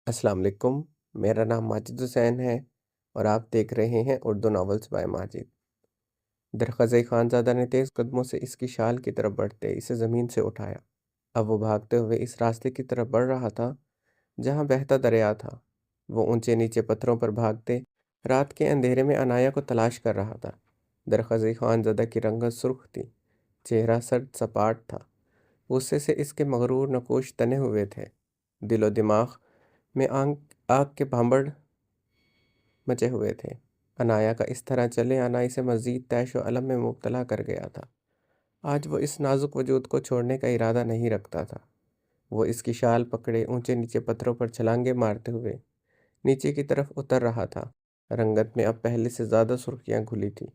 السلام علیکم، میرا نام ماجد حسین ہے اور آپ دیکھ رہے ہیں اردو ناولز بائی ماجد۔ درخزئی خانزادہ نے تیز قدموں سے اس کی شال کی طرف بڑھتے اسے زمین سے اٹھایا۔ اب وہ بھاگتے ہوئے اس راستے کی طرف بڑھ رہا تھا جہاں بہتا دریا تھا۔ وہ اونچے نیچے پتھروں پر بھاگتے رات کے اندھیرے میں عنایا کو تلاش کر رہا تھا۔ درخزئی خانزادہ کی رنگت سرخ تھی، چہرہ سرد سپاٹ تھا، غصے سے اس کے مغرور نقوش تنے ہوئے تھے، دل و دماغ میں آگ کے بھانبڑ مچے ہوئے تھے۔ عنایا کا اس طرح چلے آنا اسے مزید طیش و علم میں مبتلا کر گیا تھا۔ آج وہ اس نازک وجود کو چھوڑنے کا ارادہ نہیں رکھتا تھا۔ وہ اس کی شال پکڑے اونچے نیچے پتھروں پر چھلانگیں مارتے ہوئے نیچے کی طرف اتر رہا تھا۔ رنگت میں اب پہلے سے زیادہ سرخیاں گھلی تھی،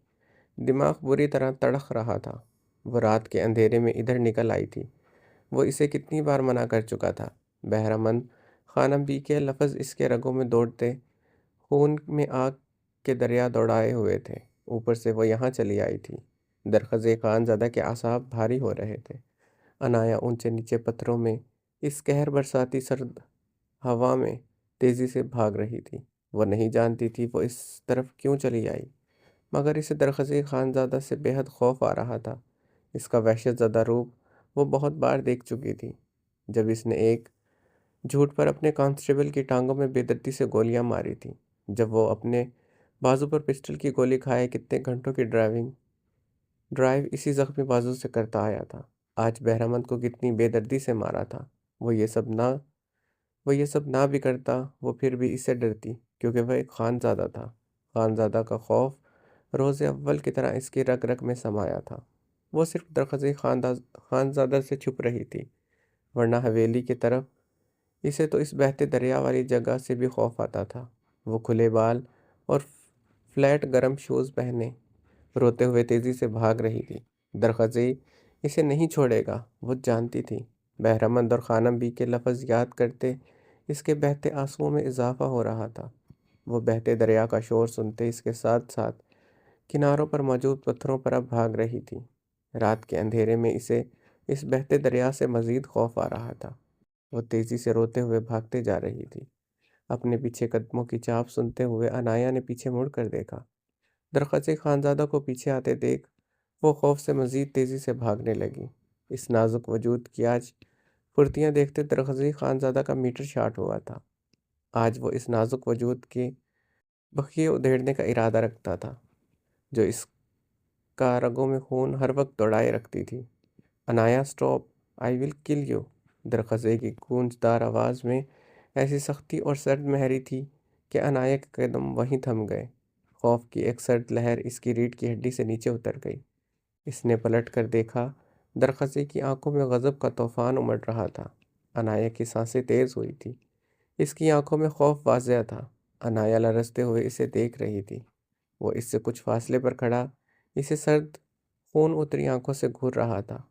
دماغ بری طرح تڑخ رہا تھا۔ وہ رات کے اندھیرے میں ادھر نکل آئی تھی۔ وہ اسے کتنی بار منع کر چکا تھا۔ بہرامند خانم بی کے لفظ اس کے رگوں میں دوڑتے خون میں آگ کے دریا دوڑائے ہوئے تھے۔ اوپر سے وہ یہاں چلی آئی تھی۔ درخزے خانزادہ کے اعصاب بھاری ہو رہے تھے۔ عنایا اونچے نیچے پتھروں میں اس قہر برساتی سرد ہوا میں تیزی سے بھاگ رہی تھی۔ وہ نہیں جانتی تھی وہ اس طرف کیوں چلی آئی، مگر اسے درخزے خانزادہ سے بے حد خوف آ رہا تھا۔ اس کا وحشت زدہ روپ وہ بہت بار دیکھ چکی تھی، جب اس نے ایک جھوٹ پر اپنے کانسٹیبل کی ٹانگوں میں بے دردی سے گولیاں ماری تھیں، جب وہ اپنے بازو پر پسٹل کی گولی کھائے کتنے گھنٹوں کی ڈرائیو اسی زخمی بازو سے کرتا آیا تھا۔ آج بہرامند کو کتنی بے دردی سے مارا تھا۔ وہ یہ سب نہ بھی کرتا، وہ پھر بھی اس سے ڈرتی، کیونکہ وہ ایک خانزادہ تھا۔ خانزادہ کا خوف روز اول کی طرح اس کی رگ رگ میں سمایا تھا۔ وہ صرف درخزئی خانزادہ سے چھپ رہی تھی، ورنہ حویلی کی طرف اسے تو اس بہتے دریا والی جگہ سے بھی خوف آتا تھا۔ وہ کھلے بال اور فلیٹ گرم شوز پہنے روتے ہوئے تیزی سے بھاگ رہی تھی۔ درخزئی اسے نہیں چھوڑے گا، وہ جانتی تھی۔ بہرامند اور خانم بی کے لفظ یاد کرتے اس کے بہتے آنسوؤں میں اضافہ ہو رہا تھا۔ وہ بہتے دریا کا شور سنتے اس کے ساتھ ساتھ کناروں پر موجود پتھروں پر اب بھاگ رہی تھی۔ رات کے اندھیرے میں اسے اس بہتے دریا سے مزید خوف آ رہا تھا۔ وہ تیزی سے روتے ہوئے بھاگتے جا رہی تھی۔ اپنے پیچھے قدموں کی چاپ سنتے ہوئے عنایا نے پیچھے مڑ کر دیکھا۔ درخزئی خانزادہ کو پیچھے آتے دیکھ وہ خوف سے مزید تیزی سے بھاگنے لگی۔ اس نازک وجود کی آج پھرتیاں دیکھتے درخزئی خانزادہ کا میٹر شاٹ ہوا تھا۔ آج وہ اس نازک وجود کے بخیے ادھیڑنے کا ارادہ رکھتا تھا، جو اس کا رگوں میں خون ہر وقت دوڑائے رکھتی تھی۔ عنایا اسٹاپ، آئی ول کل یو۔ درخزے کی گونجدار آواز میں ایسی سختی اور سرد مہری تھی کہ عنایا کے قدم وہیں تھم گئے۔ خوف کی ایک سرد لہر اس کی ریڑھ کی ہڈی سے نیچے اتر گئی۔ اس نے پلٹ کر دیکھا، درخزے کی آنکھوں میں غضب کا طوفان امڑ رہا تھا۔ عنایا کی سانسیں تیز ہوئی تھی، اس کی آنکھوں میں خوف واضح تھا۔ عنایا لرزتے ہوئے اسے دیکھ رہی تھی۔ وہ اس سے کچھ فاصلے پر کھڑا اسے سرد خون اتری آنکھوں سے گھور رہا تھا۔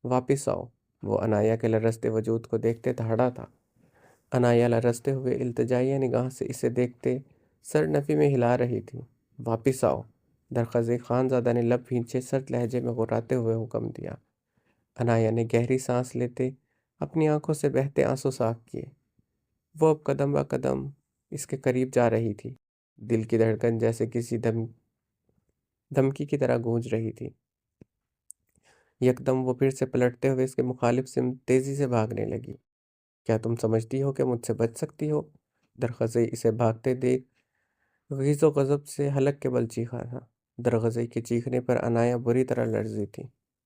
واپس آؤ، وہ عنایا کے لرزتے وجود کو دیکھتے دہاڑا تھا۔ عنایا لرزتے ہوئے التجائیہ نگاہ سے اسے دیکھتے سر نفی میں ہلا رہی تھی۔ واپس آؤ، درخزے خانزادہ نے لب بھینچے سرد لہجے میں غراتے ہوئے حکم دیا۔ عنایا نے گہری سانس لیتے اپنی آنکھوں سے بہتے آنسو صاف کیے۔ وہ اب قدم بہ قدم اس کے قریب جا رہی تھی، دل کی دھڑکن جیسے کسی دھمکی کی طرح گونج رہی تھی۔ یکدم وہ پھر سے پلٹتے ہوئے اس کے مخالف سمت تیزی سے بھاگنے لگی۔ کیا تم سمجھتی ہو کہ مجھ سے بچ سکتی ہو؟ درخزئی اسے بھاگتے دیکھ غیظ و غضب سے حلق کے بل چیخا تھا۔ درخزئی کے چیخنے پر عنایا بری طرح لرزی تھی۔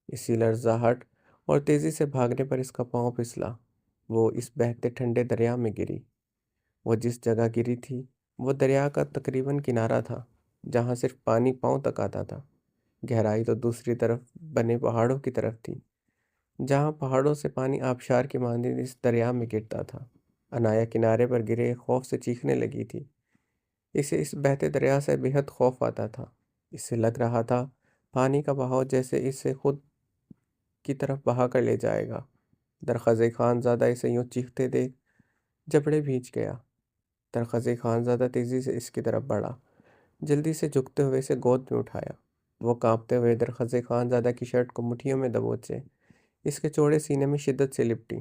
اسی لرزاہٹ اور تیزی سے بھاگنے پر اس کا پاؤں پھسلا۔ وہ اس بہتے ٹھنڈے دریا میں گری۔ وہ جس جگہ گری تھی وہ دریا کا تقریباً کنارہ تھا، جہاں صرف پانی پاؤں تک آتا تھا۔ گہرائی تو دوسری طرف بنے پہاڑوں کی طرف تھی، جہاں پہاڑوں سے پانی آبشار کی مانند اس دریا میں گرتا تھا۔ عنایا کنارے پر گرے خوف سے چیخنے لگی تھی۔ اسے اس بہتے دریا سے بے حد خوف آتا تھا۔ اسے لگ رہا تھا پانی کا بہاؤ جیسے اسے خود کی طرف بہا کر لے جائے گا۔ درخزے خانزادہ اسے یوں چیختے دیکھ جبڑے بھیج گیا۔ درخزے خانزادہ تیزی سے اس کی طرف بڑھا، جلدی سے جھکتے ہوئے اسے گود میں اٹھایا۔ وہ کانپتے ہوئے درخزے خانزادہ کی شرٹ کو مٹھیوں میں دبوچے اس کے چوڑے سینے میں شدت سے لپٹی۔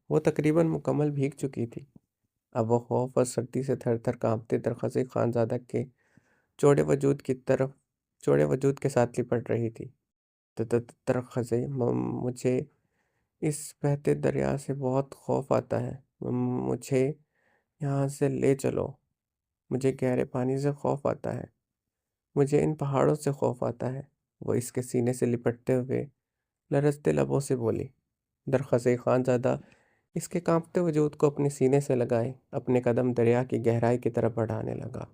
وہ تقریباً مکمل بھیگ چکی تھی۔ اب وہ خوف اور سردی سے تھر تھر کانپتے درخزی خانزادہ کے چوڑے وجود کی طرف چوڑے وجود کے ساتھ لپٹ رہی تھی۔ درخزی، مجھے اس بہتے دریا سے بہت خوف آتا ہے، مجھے یہاں سے لے چلو، مجھے گہرے پانی سے خوف آتا ہے، مجھے ان پہاڑوں سے خوف آتا ہے، وہ اس کے سینے سے لپٹتے ہوئے لرزتے لبوں سے بولی۔ درخزی خانزادہ اس کے کانپتے وجود کو اپنے سینے سے لگائے اپنے قدم دریا کی گہرائی کی طرف بڑھانے لگا۔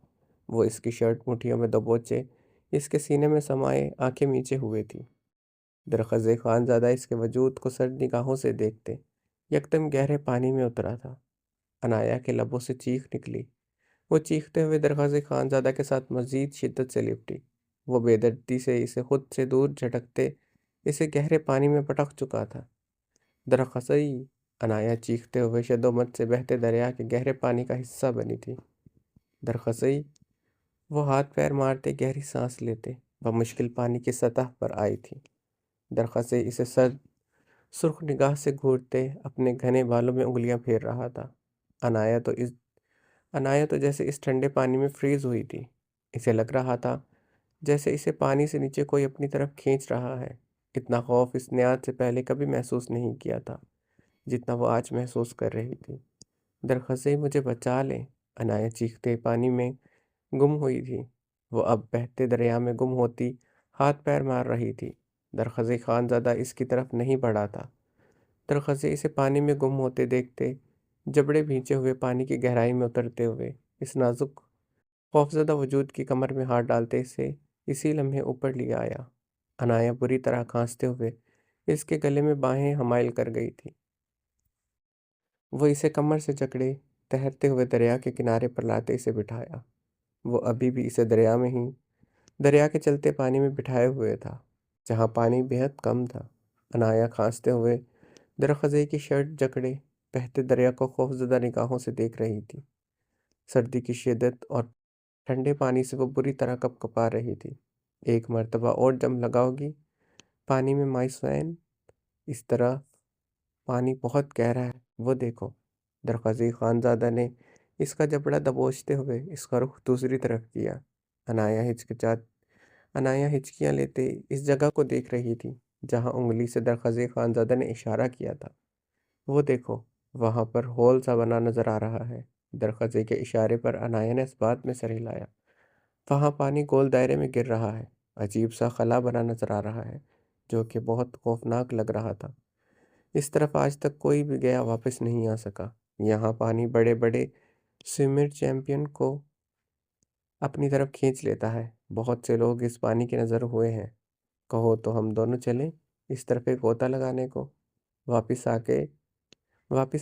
وہ اس کی شرٹ مٹھیوں میں دبوچے اس کے سینے میں سمائے آنکھیں میچے ہوئے تھی۔ درخزی خانزادہ اس کے وجود کو سرد نگاہوں سے دیکھتے یکدم گہرے پانی میں اترا تھا۔ عنایا کے لبوں سے چیخ نکلی۔ وہ چیختے ہوئے درخزی خانزادہ کے ساتھ مزید شدت سے لپٹی۔ وہ بے دردی سے اسے خود سے دور جھٹکتے اسے گہرے پانی میں پٹک چکا تھا۔ درخزی، عنایا چیختے ہوئے شدومت سے بہتے دریا کے گہرے پانی کا حصہ بنی تھی۔ درخزی، وہ ہاتھ پیر مارتے گہری سانس لیتے بمشکل پانی کی سطح پر آئی تھی۔ درخزی اسے سرخ نگاہ سے گھورتے اپنے گھنے بالوں میں انگلیاں پھیر رہا تھا۔ عنایا تو جیسے اس ٹھنڈے پانی میں فریز ہوئی تھی۔ اسے لگ رہا تھا جیسے اسے پانی سے نیچے کوئی اپنی طرف کھینچ رہا ہے۔ اتنا خوف اس نے آج سے پہلے کبھی محسوس نہیں کیا تھا جتنا وہ آج محسوس کر رہی تھی۔ درخزی، مجھے بچا لے، عنایا چیختے پانی میں گم ہوئی تھی۔ وہ اب بہتے دریا میں گم ہوتی ہاتھ پیر مار رہی تھی۔ درخزی خانزادہ اس کی طرف نہیں بڑھا تھا۔ درخزی اسے پانی میں گم ہوتے دیکھتے جبڑے بھینچے ہوئے پانی کی گہرائی میں اترتے ہوئے اس نازک خوفزدہ وجود کی کمر میں ہاتھ ڈالتے اسے اسی لمحے اوپر لے آیا۔ عنایا بری طرح کھانستے ہوئے اس کے گلے میں باہیں حمائل کر گئی تھی۔ وہ اسے کمر سے جکڑے تیرتے ہوئے دریا کے کنارے پر لاتے اسے بٹھایا۔ وہ ابھی بھی اسے دریا کے چلتے پانی میں بٹھائے ہوئے تھا جہاں پانی بہت کم تھا۔ عنایا کھانستے ہوئے درخزی کی شرٹ جکڑے بہتے دریا کو خوفزدہ نگاہوں سے دیکھ رہی تھی۔ سردی کی شدت اور ٹھنڈے پانی سے وہ بری طرح کپ کپا رہی تھی۔ ایک مرتبہ اور دم لگاؤ گی پانی میں مائس وین؟ اس طرح پانی بہت گہرا ہے، وہ دیکھو۔ درخزی خانزادہ نے اس کا جبڑا دبوچتے ہوئے اس کا رخ دوسری طرف کیا۔ عنایا ہچکیاں لیتے اس جگہ کو دیکھ رہی تھی جہاں انگلی سے درخزی خانزادہ نے اشارہ کیا تھا۔ وہ دیکھو، وہاں پر ہول سا بنا نظر آ رہا ہے۔ درخزی کے اشارے پر عنایا نے اس بات میں سر ہلایا۔ وہاں پانی گول دائرے میں گر رہا ہے، عجیب سا خلا بنا نظر آ رہا ہے جو کہ بہت خوفناک لگ رہا تھا۔ اس طرف آج تک کوئی بھی گیا واپس نہیں آ سکا۔ یہاں پانی بڑے بڑے سوئمر چیمپئن کو اپنی طرف کھینچ لیتا ہے۔ بہت سے لوگ اس پانی کے نظر ہوئے ہیں۔ کہو تو ہم دونوں چلیں اس طرف ایک غوطہ لگانے کو۔ واپس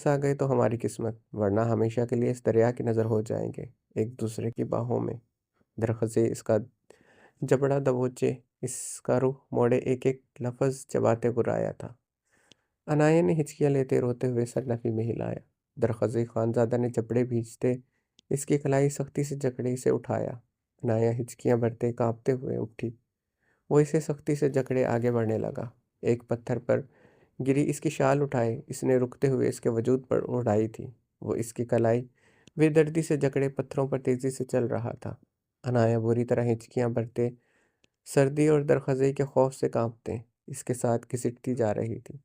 آ گئے تو ہماری قسمت، ورنہ ہمیشہ کے لیے اس دریا کی نظر ہو جائیں گے ایک دوسرے کی باہوں میں۔ درخزی اس کا جبڑا دبوچے اس کا رخ موڑے ایک ایک لفظ چباتے گرایا تھا۔ عنایا نے ہچکیاں لیتے روتے ہوئے سر نفی میں ہلایا۔ درخزی خانزادہ نے جبڑے بھینچتے اس کی کلائی سختی سے جکڑے اسے اٹھایا۔ عنایا ہچکیاں بھرتے کانپتے ہوئے اٹھی۔ وہ اسے سختی سے جکڑے آگے بڑھنے لگا۔ ایک پتھر پر گری اس کی شال اٹھائے اس نے رکتے ہوئے اس کے وجود پر اڑائی تھی۔ وہ اس کی کلائی بے دردی سے جکڑے پتھروں پر تیزی سے چل رہا تھا۔ عنایا بری طرح ہچکیاں بھرتے سردی اور درخزی کے خوف سے کانپتے اس کے ساتھ گھسٹتی جا رہی تھی۔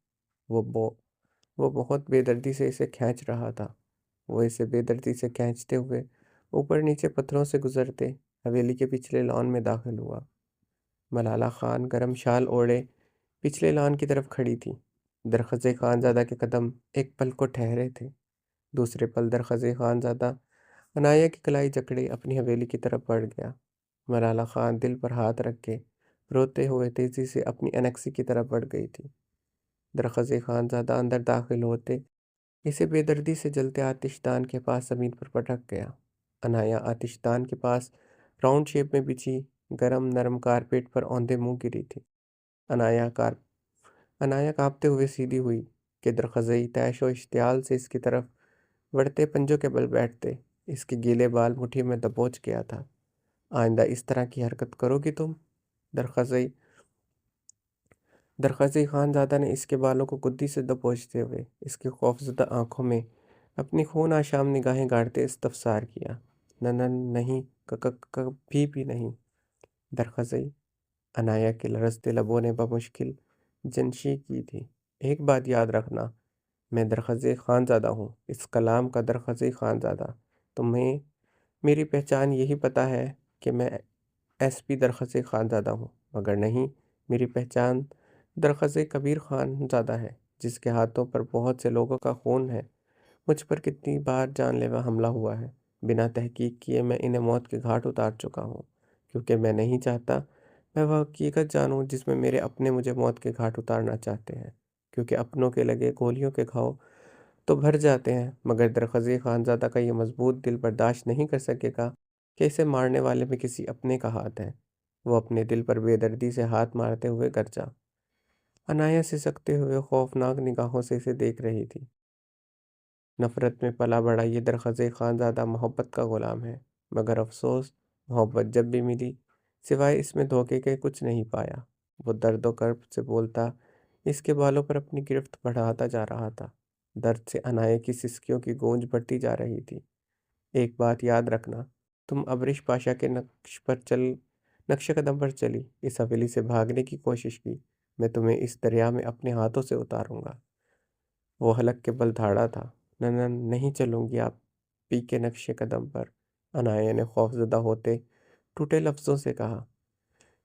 وہ بہت بے دردی سے اسے کھینچ رہا تھا۔ وہ اسے بے دردی سے کھینچتے ہوئے اوپر نیچے پتھروں سے گزرتے حویلی کے پچھلے لان میں داخل ہوا۔ ملالہ خان گرم شال اوڑھے پچھلے لان کی طرف کھڑی تھی۔ درخزی خانزادہ کے قدم ایک پل کو ٹھہرے تھے۔ دوسرے پل درخزی خانزادہ عنایا کی کلائی جکڑے اپنی حویلی کی طرف بڑھ گیا۔ ملالہ خان دل پر ہاتھ رکھ کے روتے ہوئے تیزی سے اپنی انیکسی کی طرف بڑھ گئی تھی۔ درخزی خانزادہ اندر داخل ہوتے اسے بے دردی سے جلتے آتش دان کے پاس زمین پر پٹک گیا۔ عنایا آتش دان کے پاس راؤنڈ شیپ میں بچھی گرم نرم کارپیٹ پر اوندھے منہ گری تھی۔ عنایا کانپتے ہوئے سیدھی ہوئی کہ درخزی تیش و اشتعال سے اس کی طرف بڑھتے پنجوں کے بل بیٹھتے اس کے گیلے بال مٹھی میں دبوچ گیا تھا۔ آئندہ اس طرح کی حرکت کرو گی تم؟ درخزی خانزادہ نے اس کے بالوں کو گدی سے دبوچتے ہوئے اس کی خوفزدہ آنکھوں میں اپنی خون آشام نگاہیں گاڑتے استفسار کیا۔ نہیں، کبھی بھی نہیں۔ درخزئی، انایا کے لرزتے لبوں نے بمشکل جنشی کی تھی۔ ایک بات یاد رکھنا، میں درخزئی خانزادہ ہوں، اس کلام کا درخزئی خانزادہ۔ تمہیں میری پہچان یہی پتہ ہے کہ میں ایس پی درخزئی خانزادہ ہوں، مگر نہیں، میری پہچان درخزئی کبیر خانزادہ ہے، جس کے ہاتھوں پر بہت سے لوگوں کا خون ہے۔ مجھ پر کتنی بار جان لیوا حملہ ہوا ہے، بنا تحقیق کیے میں انہیں موت کے گھاٹ اتار چکا ہوں، کیونکہ میں نہیں چاہتا میں وہ حقیقت جانوں جس میں میرے اپنے مجھے موت کے گھاٹ اتارنا چاہتے ہیں، کیونکہ اپنوں کے لگے گولیوں کے گھاؤ تو بھر جاتے ہیں، مگر درخزئی خانزادہ کا یہ مضبوط دل برداشت نہیں کر سکے گا کہ اسے مارنے والے میں کسی اپنے کا ہاتھ ہے۔ وہ اپنے دل پر بے دردی سے ہاتھ مارتے ہوئے گرجا۔ انایا سسکتے ہوئے خوفناک نگاہوں سے اسے دیکھ رہی تھی۔ نفرت میں پلا بڑھا یہ درخزئی خانزادہ محبت کا غلام ہے، مگر افسوس، محبت جب بھی ملی، سوائے اس میں دھوکے کے کچھ نہیں پایا۔ وہ درد و کرب سے بولتا، اس کے بالوں پر اپنی گرفت بڑھاتا جا رہا تھا۔ درد سے انایا کی سسکیوں کی گونج بڑھتی جا رہی تھی۔ ایک بات یاد رکھنا، تم ابرش پاشا کے نقش قدم پر چلی، اس حویلی سے بھاگنے کی کوشش کی، میں تمہیں اس دریا میں اپنے ہاتھوں سے اتاروں گا۔ وہ حلق کے بل دھاڑا تھا۔ نہیں چلوں گی آپ پی کے نقش قدم پر، انایا نے خوفزدہ ہوتے ٹوٹے لفظوں سے کہا۔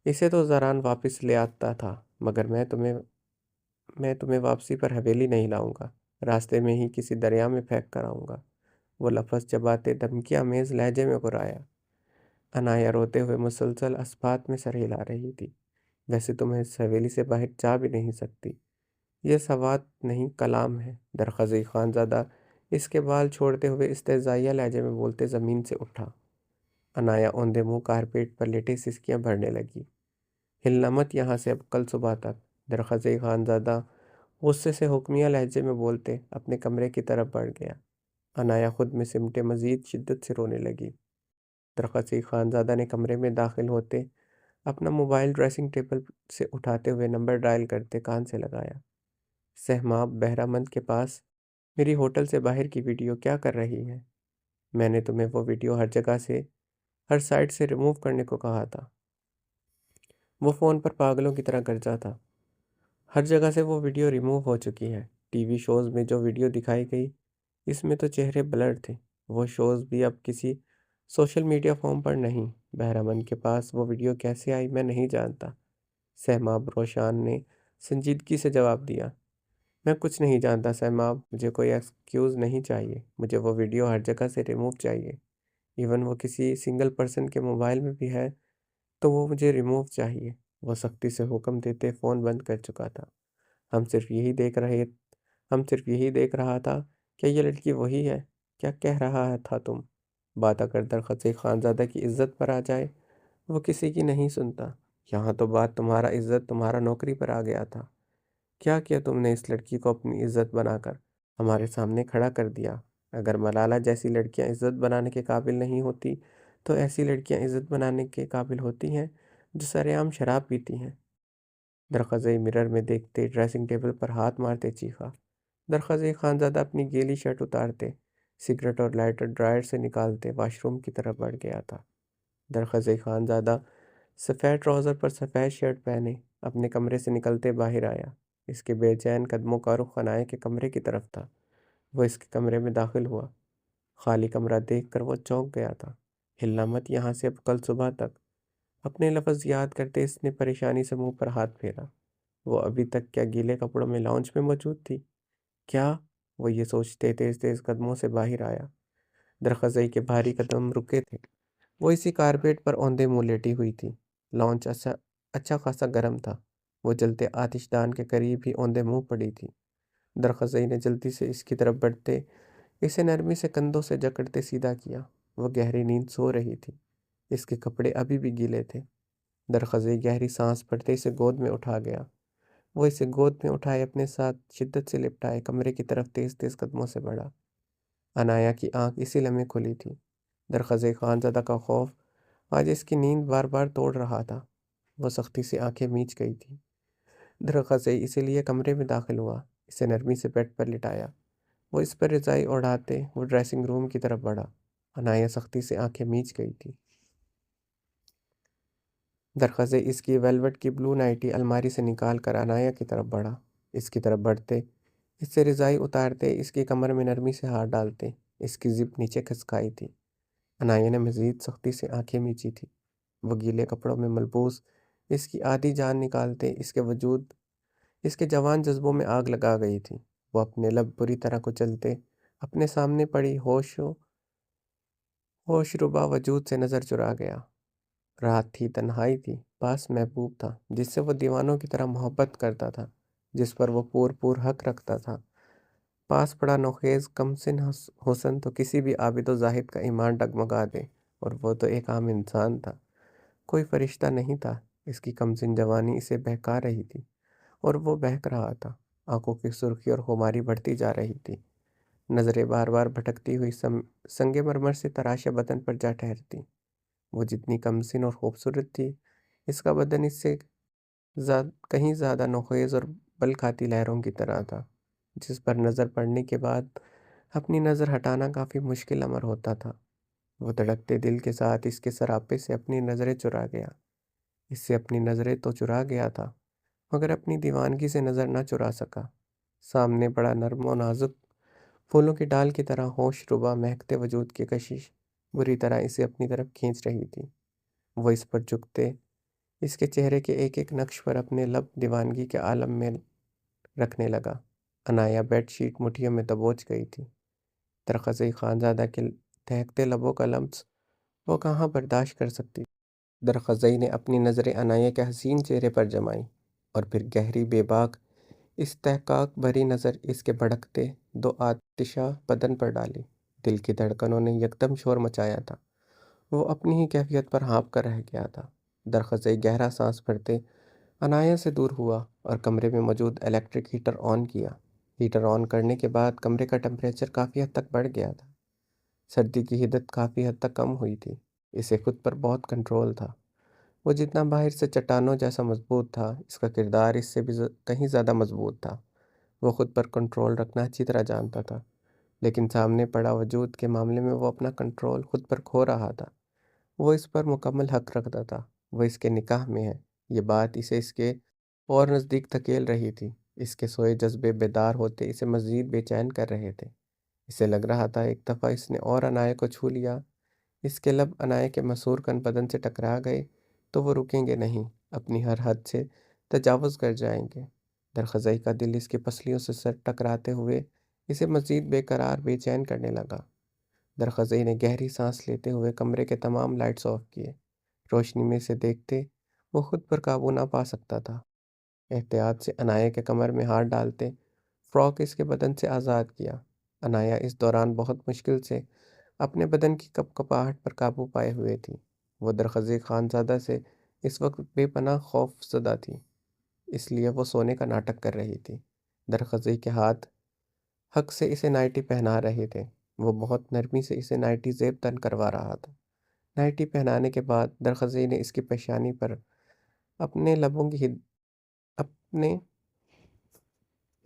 اسے تو زران واپس لے آتا تھا، مگر میں تمہیں واپسی پر حویلی نہیں لاؤں گا، راستے میں ہی کسی دریا میں پھینک کر آؤں گا۔ وہ لفظ چباتے دھمکی آمیز لہجے میں گرایا۔ انایا روتے ہوئے مسلسل اسبات میں سر ہلا رہی تھی۔ ویسے تمہیں اس حویلی سے باہر جا بھی نہیں سکتی، یہ سوات نہیں کلام ہے۔ درخزئی خانزادہ اس کے بال چھوڑتے ہوئے استہزائیہ لہجے میں بولتے زمین سے اٹھا۔ انایا اوندھے منہ کارپیٹ پر لیٹے سسکیاں بھرنے لگی۔ ہلنا مت یہاں سے اب کل صبح تک۔ درخزئی خانزادہ غصے سے حکمیہ لہجے میں بولتے اپنے کمرے کی طرف بڑھ گیا۔ انایا خود میں سمٹے مزید شدت سے رونے لگی۔ درخزئی خانزادہ نے کمرے میں داخل ہوتے اپنا موبائل ڈریسنگ ٹیبل سے اٹھاتے ہوئے نمبر ڈائل کرتے کان سے لگایا۔ سہماب بہرامند کے پاس میری ہوٹل سے باہر کی ویڈیو کیا کر رہی ہے؟ میں نے تمہیں وہ ویڈیو ہر جگہ سے، ہر سائٹ سے ریموو کرنے کو کہا تھا۔ وہ فون پر پاگلوں کی طرح گرجا تھا۔ ہر جگہ سے وہ ویڈیو ریموو ہو چکی ہے۔ ٹی وی شوز میں جو ویڈیو دکھائی گئی، اس میں تو چہرے بلر تھے۔ وہ شوز بھی اب کسی سوشل میڈیا فارم پر نہیں۔ بہرامند کے پاس وہ ویڈیو کیسے آئی میں نہیں جانتا۔ سہماب روشان نے سنجیدگی سے جواب دیا۔ میں کچھ نہیں جانتا سہماب، مجھے کوئی ایکسکیوز نہیں چاہیے، مجھے وہ ویڈیو ہر جگہ سے ریموو چاہیے، ایون وہ کسی سنگل پرسن کے موبائل میں بھی ہے تو وہ مجھے ریموو چاہیے۔ وہ سختی سے حکم دیتے فون بند کر چکا تھا۔ ہم صرف یہی دیکھ رہا تھا کہ یہ لڑکی وہی ہے۔ کیا کہہ رہا تھا تم؟ بات اگر درخزئی خانزادہ کی عزت پر آ جائے، وہ کسی کی نہیں سنتا۔ یہاں تو بات تمہارا عزت، تمہارا نوکری پر آ گیا تھا۔ کیا کیا تم نے اس لڑکی کو اپنی عزت بنا کر ہمارے سامنے کھڑا کر دیا؟ اگر ملالہ جیسی لڑکیاں عزت بنانے کے قابل نہیں ہوتی تو ایسی لڑکیاں عزت بنانے کے قابل ہوتی ہیں جو سرے عام شراب پیتی ہیں۔ درخزئی مرر میں دیکھتے ڈریسنگ ٹیبل پر ہاتھ مارتے چیخا۔ درخزئی خانزادہ اپنی گیلی شرٹ اتارتے، سگریٹ اور لائٹر ڈرائر سے نکالتے واش روم کی طرف بڑھ گیا تھا۔ درخزئی خانزادہ سفید ٹراؤزر پر سفید شرٹ پہنے اپنے کمرے سے نکلتے باہر آیا۔ اس کے بے چین قدموں کا رخ انایا کے کمرے کی طرف تھا۔ وہ اس کے کمرے میں داخل ہوا۔ خالی کمرہ دیکھ کر وہ چونک گیا تھا۔ ہلنا مت یہاں سے اب کل صبح تک۔ اپنے لفظ یاد کرتے اس نے پریشانی سے منہ پر ہاتھ پھیرا۔ وہ ابھی تک کیا گیلے کپڑوں میں لاؤنج میں موجود تھی؟ کیا؟ وہ یہ سوچتے تیز تیز قدموں سے باہر آیا۔ درخزئی کے بھاری قدم رکے تھے۔ وہ اسی کارپیٹ پر اوندھے منہ لیٹی ہوئی تھی۔ لاؤنج اچھا خاصا گرم تھا۔ وہ جلتے آتش دان کے قریب ہی اوندھے منہ پڑی تھی۔ درخزئی نے جلدی سے اس کی طرف بڑھتے اسے نرمی سے کندھوں سے جکڑتے سیدھا کیا۔ وہ گہری نیند سو رہی تھی۔ اس کے کپڑے ابھی بھی گیلے تھے۔ درخزئی گہری سانس پڑتے اسے گود میں اٹھا گیا۔ وہ اسے گود میں اٹھائے اپنے ساتھ شدت سے لپٹائے کمرے کی طرف تیز تیز قدموں سے بڑھا۔ انایا کی آنکھ اسی لمحے کھلی تھی۔ درخزئی خانزادہ کا خوف آج اس کی نیند بار بار توڑ رہا تھا۔ وہ سختی سے آنکھیں میچ گئی تھی۔ درخزئی اسی لیے کمرے میں داخل ہوا، اسے نرمی سے بیڈ پر لٹایا۔ وہ اس پر رضائی اڑاتے وہ ڈریسنگ روم کی طرف بڑھا۔ عنایہ سختی سے آنکھیں میچ گئی تھی۔ درخزے اس کی ویلوٹ کی بلو نائٹی الماری سے نکال کر عنایہ کی طرف بڑھا۔ اس کی طرف بڑھتے اس سے رضائی اتارتے، اس کی کمر میں نرمی سے ہاتھ ڈالتے، اس کی زپ نیچے کھسکائی تھی۔ عنایہ نے مزید سختی سے آنکھیں میچی تھی۔ وہ گیلے کپڑوں میں ملبوس اس کی آدھی جان نکالتے اس کے وجود اس کے جوان جذبوں میں آگ لگا گئی تھی۔ وہ اپنے لب بری طرح کچلتے اپنے سامنے پڑی ہوش ربا وجود سے نظر چرا گیا۔ رات تھی، تنہائی تھی، پاس محبوب تھا جس سے وہ دیوانوں کی طرح محبت کرتا تھا، جس پر وہ پور حق رکھتا تھا۔ پاس پڑا نوخیز کمسن حسن تو کسی بھی عابد و زاہد کا ایمان ڈگمگا دے، اور وہ تو ایک عام انسان تھا، کوئی فرشتہ نہیں تھا۔ اس کی کمسن جوانی اسے بہکا رہی تھی، اور وہ بہک رہا تھا۔ آنکھوں کی سرخی اور خماری بڑھتی جا رہی تھی۔ نظریں بار بار بھٹکتی ہوئی سنگ مرمر سے تراشے بدن پر جا ٹھہرتی۔ وہ جتنی کمسن اور خوبصورت تھی، اس کا بدن اس سے کہیں زیادہ نوخیز اور بل کھاتی لہروں کی طرح تھا، جس پر نظر پڑنے کے بعد اپنی نظر ہٹانا کافی مشکل امر ہوتا تھا۔ وہ دھڑکتے دل کے ساتھ اس کے سراپے سے اپنی نظریں چرا گیا۔ اس سے اپنی نظریں تو چرا گیا تھا، مگر اپنی دیوانگی سے نظر نہ چرا سکا۔ سامنے بڑا نرم و نازک پھولوں کی ڈال کی طرح ہوش ربا مہکتے وجود کی کشش بری طرح اسے اپنی طرف کھینچ رہی تھی۔ وہ اس پر جھکتے اس کے چہرے کے ایک ایک نقش پر اپنے لب دیوانگی کے عالم میں رکھنے لگا۔ عنایہ بیڈ شیٹ مٹھیوں میں دبوچ گئی تھی۔ درخزئی خانزادہ کے دہکتے لبوں کا لمس وہ کہاں برداشت کر سکتی؟ درخزئی نے اپنی نظریں عنایہ کے حسین چہرے پر جمائیں، اور پھر گہری بے باک استحقاق بھری نظر اس کے بھڑکتے دو آتشہ بدن پر ڈالی۔ دل کی دھڑکنوں نے یکدم شور مچایا تھا۔ وہ اپنی ہی کیفیت پر ہانپ کر رہ گیا تھا۔ درخزئی گہرا سانس بھرتے عنایہ سے دور ہوا اور کمرے میں موجود الیکٹرک ہیٹر آن کیا۔ ہیٹر آن کرنے کے بعد کمرے کا ٹمپریچر کافی حد تک بڑھ گیا تھا۔ سردی کی حدت کافی حد تک کم ہوئی تھی۔ اسے خود پر بہت کنٹرول تھا۔ وہ جتنا باہر سے چٹانوں جیسا مضبوط تھا، اس کا کردار اس سے بھی کہیں زیادہ مضبوط تھا۔ وہ خود پر کنٹرول رکھنا اچھی طرح جانتا تھا، لیکن سامنے پڑا وجود کے معاملے میں وہ اپنا کنٹرول خود پر کھو رہا تھا۔ وہ اس پر مکمل حق رکھتا تھا۔ وہ اس کے نکاح میں ہے۔ یہ بات اسے اس کے اور نزدیک دھکیل رہی تھی۔ اس کے سوئے جذبے بیدار ہوتے اسے مزید بے چین کر رہے تھے۔ اسے لگ رہا تھا ایک دفعہ اس نے اور عنایہ کو چھو لیا، اس کے لب عنایہ کے مسحور کن بدن سے ٹکرا گئے تو وہ رکیں گے نہیں، اپنی ہر حد سے تجاوز کر جائیں گے۔ درخزئی کا دل اس کی پسلیوں سے سر ٹکراتے ہوئے اسے مزید بے قرار بے چین کرنے لگا۔ درخزئی نے گہری سانس لیتے ہوئے کمرے کے تمام لائٹس آف کیے۔ روشنی میں سے دیکھتے وہ خود پر قابو نہ پا سکتا تھا۔ احتیاط سے عنایہ کے کمر میں ہاتھ ڈالتے فراک اس کے بدن سے آزاد کیا۔ عنایہ اس دوران بہت مشکل سے اپنے بدن کی کپ کپاہٹ پر قابو پائے ہوئے تھی۔ وہ درخزئی خانزادہ سے اس وقت بے پناہ خوف زدہ تھی، اس لیے وہ سونے کا ناٹک کر رہی تھی۔ درخزئی کے ہاتھ حق سے اسے نائٹی پہنا رہے تھے۔ وہ بہت نرمی سے اسے نائٹی زیب تن کروا رہا تھا۔ نائٹی پہنانے کے بعد درخزئی نے اس کی پیشانی پر اپنے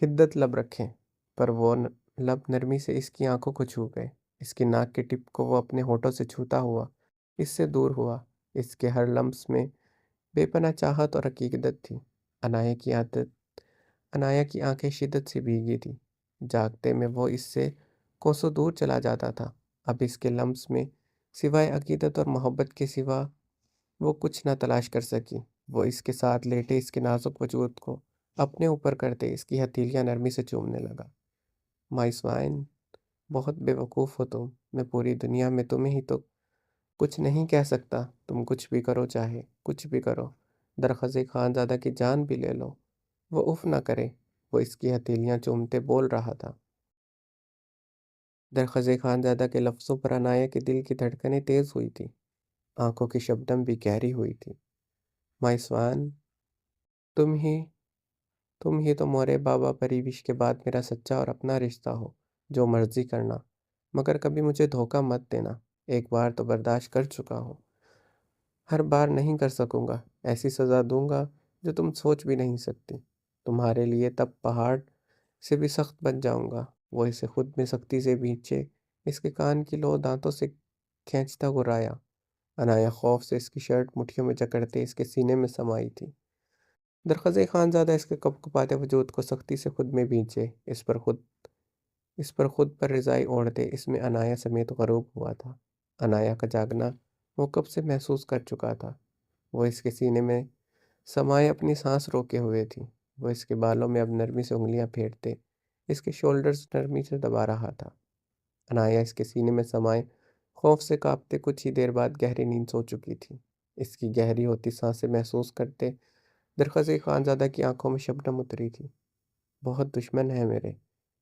حدت لب رکھے، پر وہ لب نرمی سے اس کی آنکھوں کو چھو گئے۔ اس کی ناک کے ٹپ کو وہ اپنے ہونٹوں سے چھوتا ہوا اس سے دور ہوا۔ اس کے ہر لمس میں بے پناہ چاہت اور عقیدت تھی۔ عنایہ کی آنکھیں شدت سے بھیگی تھی۔ جاگتے میں وہ اس سے کوسوں دور چلا جاتا تھا۔ اب اس کے لمس میں سوائے عقیدت اور محبت کے سوا وہ کچھ نہ تلاش کر سکی۔ وہ اس کے ساتھ لیٹے اس کے نازک وجود کو اپنے اوپر کرتے اس کی ہتھیلیاں نرمی سے چومنے لگا۔ مائی سوائن، بہت بے وقوف ہو تم۔ میں پوری دنیا میں تمہیں ہی تو کچھ نہیں کہہ سکتا۔ تم کچھ بھی کرو، چاہے کچھ بھی کرو، درخزئی خانزادہ کی جان بھی لے لو، وہ اف نہ کرے۔ وہ اس کی ہتھیلیاں چومتے بول رہا تھا۔ درخزئی خانزادہ کے لفظوں پر عنایہ کے دل کی دھڑکنیں تیز ہوئی تھی، آنکھوں کی شبنم بھی گہری ہوئی تھی۔ مائی سوان، تم ہی تو مورے بابا پریوش کے بعد میرا سچا اور اپنا رشتہ ہو۔ جو مرضی کرنا، مگر کبھی مجھے دھوکہ مت دینا۔ ایک بار تو برداشت کر چکا ہوں، ہر بار نہیں کر سکوں گا۔ ایسی سزا دوں گا جو تم سوچ بھی نہیں سکتی۔ تمہارے لیے تب پہاڑ سے بھی سخت بن جاؤں گا۔ وہ اسے خود میں سختی سے بھینچے اس کے کان کی لو دانتوں سے کھینچتا گرایا۔ عنایا خوف سے اس کی شرٹ مٹھیوں میں جکڑتے اس کے سینے میں سمائی تھی۔ درخزے خانزادہ اس کے کپ کپاتے وجود کو سختی سے خود میں بھینچے اس پر خود پر رضائی اوڑھتے اس میں عنایا سمیت غروب ہوا تھا۔ عنایا کا جاگنا وہ کب سے محسوس کر چکا تھا۔ وہ اس کے سینے میں سمائے اپنی سانس روکے ہوئے تھی۔ وہ اس کے بالوں میں اب نرمی سے انگلیاں پھیرتے اس کے شولڈرز نرمی سے دبا رہا تھا۔ عنایا اس کے سینے میں سمائے خوف سے کانپتے کچھ ہی دیر بعد گہری نیند سو چکی تھی۔ اس کی گہری ہوتی سانسیں محسوس کرتے درخزے خانزادہ کی آنکھوں میں شبنم اتری تھی۔ بہت دشمن ہے میرے،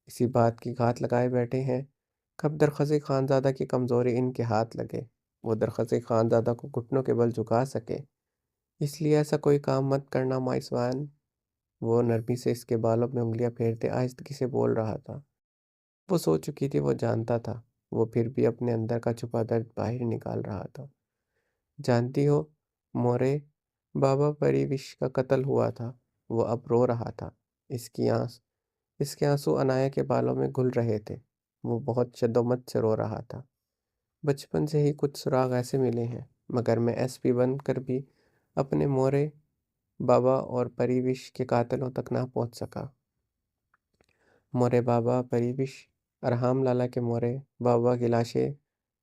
اسی بات کی گھات لگائے بیٹھے ہیں، کب درخزے خانزادہ کی کمزوری ان کے ہاتھ لگے، وہ درخزے خانزادہ کو گھٹنوں کے بل جھکا سکے، اس لیے ایسا کوئی کام مت کرنا مائسوان۔ وہ نرمی سے اس کے بالوں میں انگلیاں پھیرتے آہستگی سے بول رہا تھا۔ وہ سو چکی تھی، وہ جانتا تھا، وہ پھر بھی اپنے اندر کا چھپا درد باہر نکال رہا تھا۔ جانتی ہو، مورے بابا پریوش کا قتل ہوا تھا، وہ اب رو رہا تھا۔ اس کے آنسو عنایا کے بالوں میں گھل رہے تھے۔ وہ بہت شدت سے رو رہا تھا۔ بچپن سے ہی کچھ سراغ ایسے ملے ہیں، مگر میں ایس پی بن کر بھی اپنے مورے بابا اور پریوش کے قاتلوں تک نہ پہنچ سکا۔ مورے بابا پریوش، ارحام لالا کے مورے بابا کی لاشیں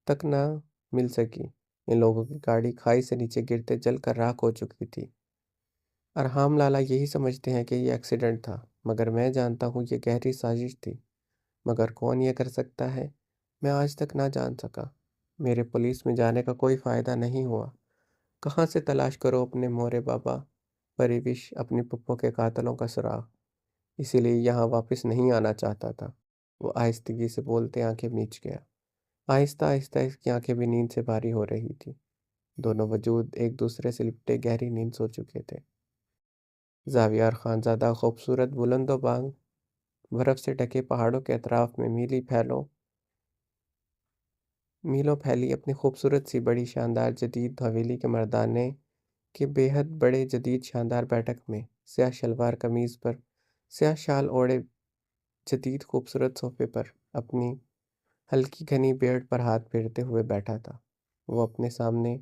تک نہ مل سکی۔ ان لوگوں کی گاڑی کھائی سے نیچے گرتے جل کر راکھ ہو چکی تھی۔ ارحام لالا یہی سمجھتے ہیں کہ یہ ایکسیڈنٹ تھا، مگر میں جانتا ہوں یہ گہری سازش تھی۔ مگر کون یہ کر سکتا ہے، میں آج تک نہ جان سکا۔ میرے پولیس میں جانے کا کوئی فائدہ نہیں ہوا۔ کہاں سے تلاش کرو اپنے مورے بابا پریوش، اپنی پھپھو کے قاتلوں کا سراغ؟ اسی لیے یہاں واپس نہیں آنا چاہتا تھا۔ وہ آہستگی سے بولتے آنکھیں میچ گیا۔ آہستہ آہستہ اس کی آنکھیں بھی نیند سے بھاری ہو رہی تھی۔ دونوں وجود ایک دوسرے سے لپٹے گہری نیند سو چکے تھے۔ زاویار خانزادہ خوبصورت بلند و بانگ برف سے ڈھکے پہاڑوں کے اطراف میں میلوں پھیلی اپنی خوبصورت سی بڑی شاندار جدید حویلی کے مردانے کے بے حد بڑے جدید شاندار بیٹھک میں سیاہ شلوار قمیض پر سیاہ شال اوڑھے جدید خوبصورت صوفے پر اپنی ہلکی گھنی بیئرڈ پر ہاتھ پھیرتے ہوئے بیٹھا تھا۔ وہ اپنے سامنے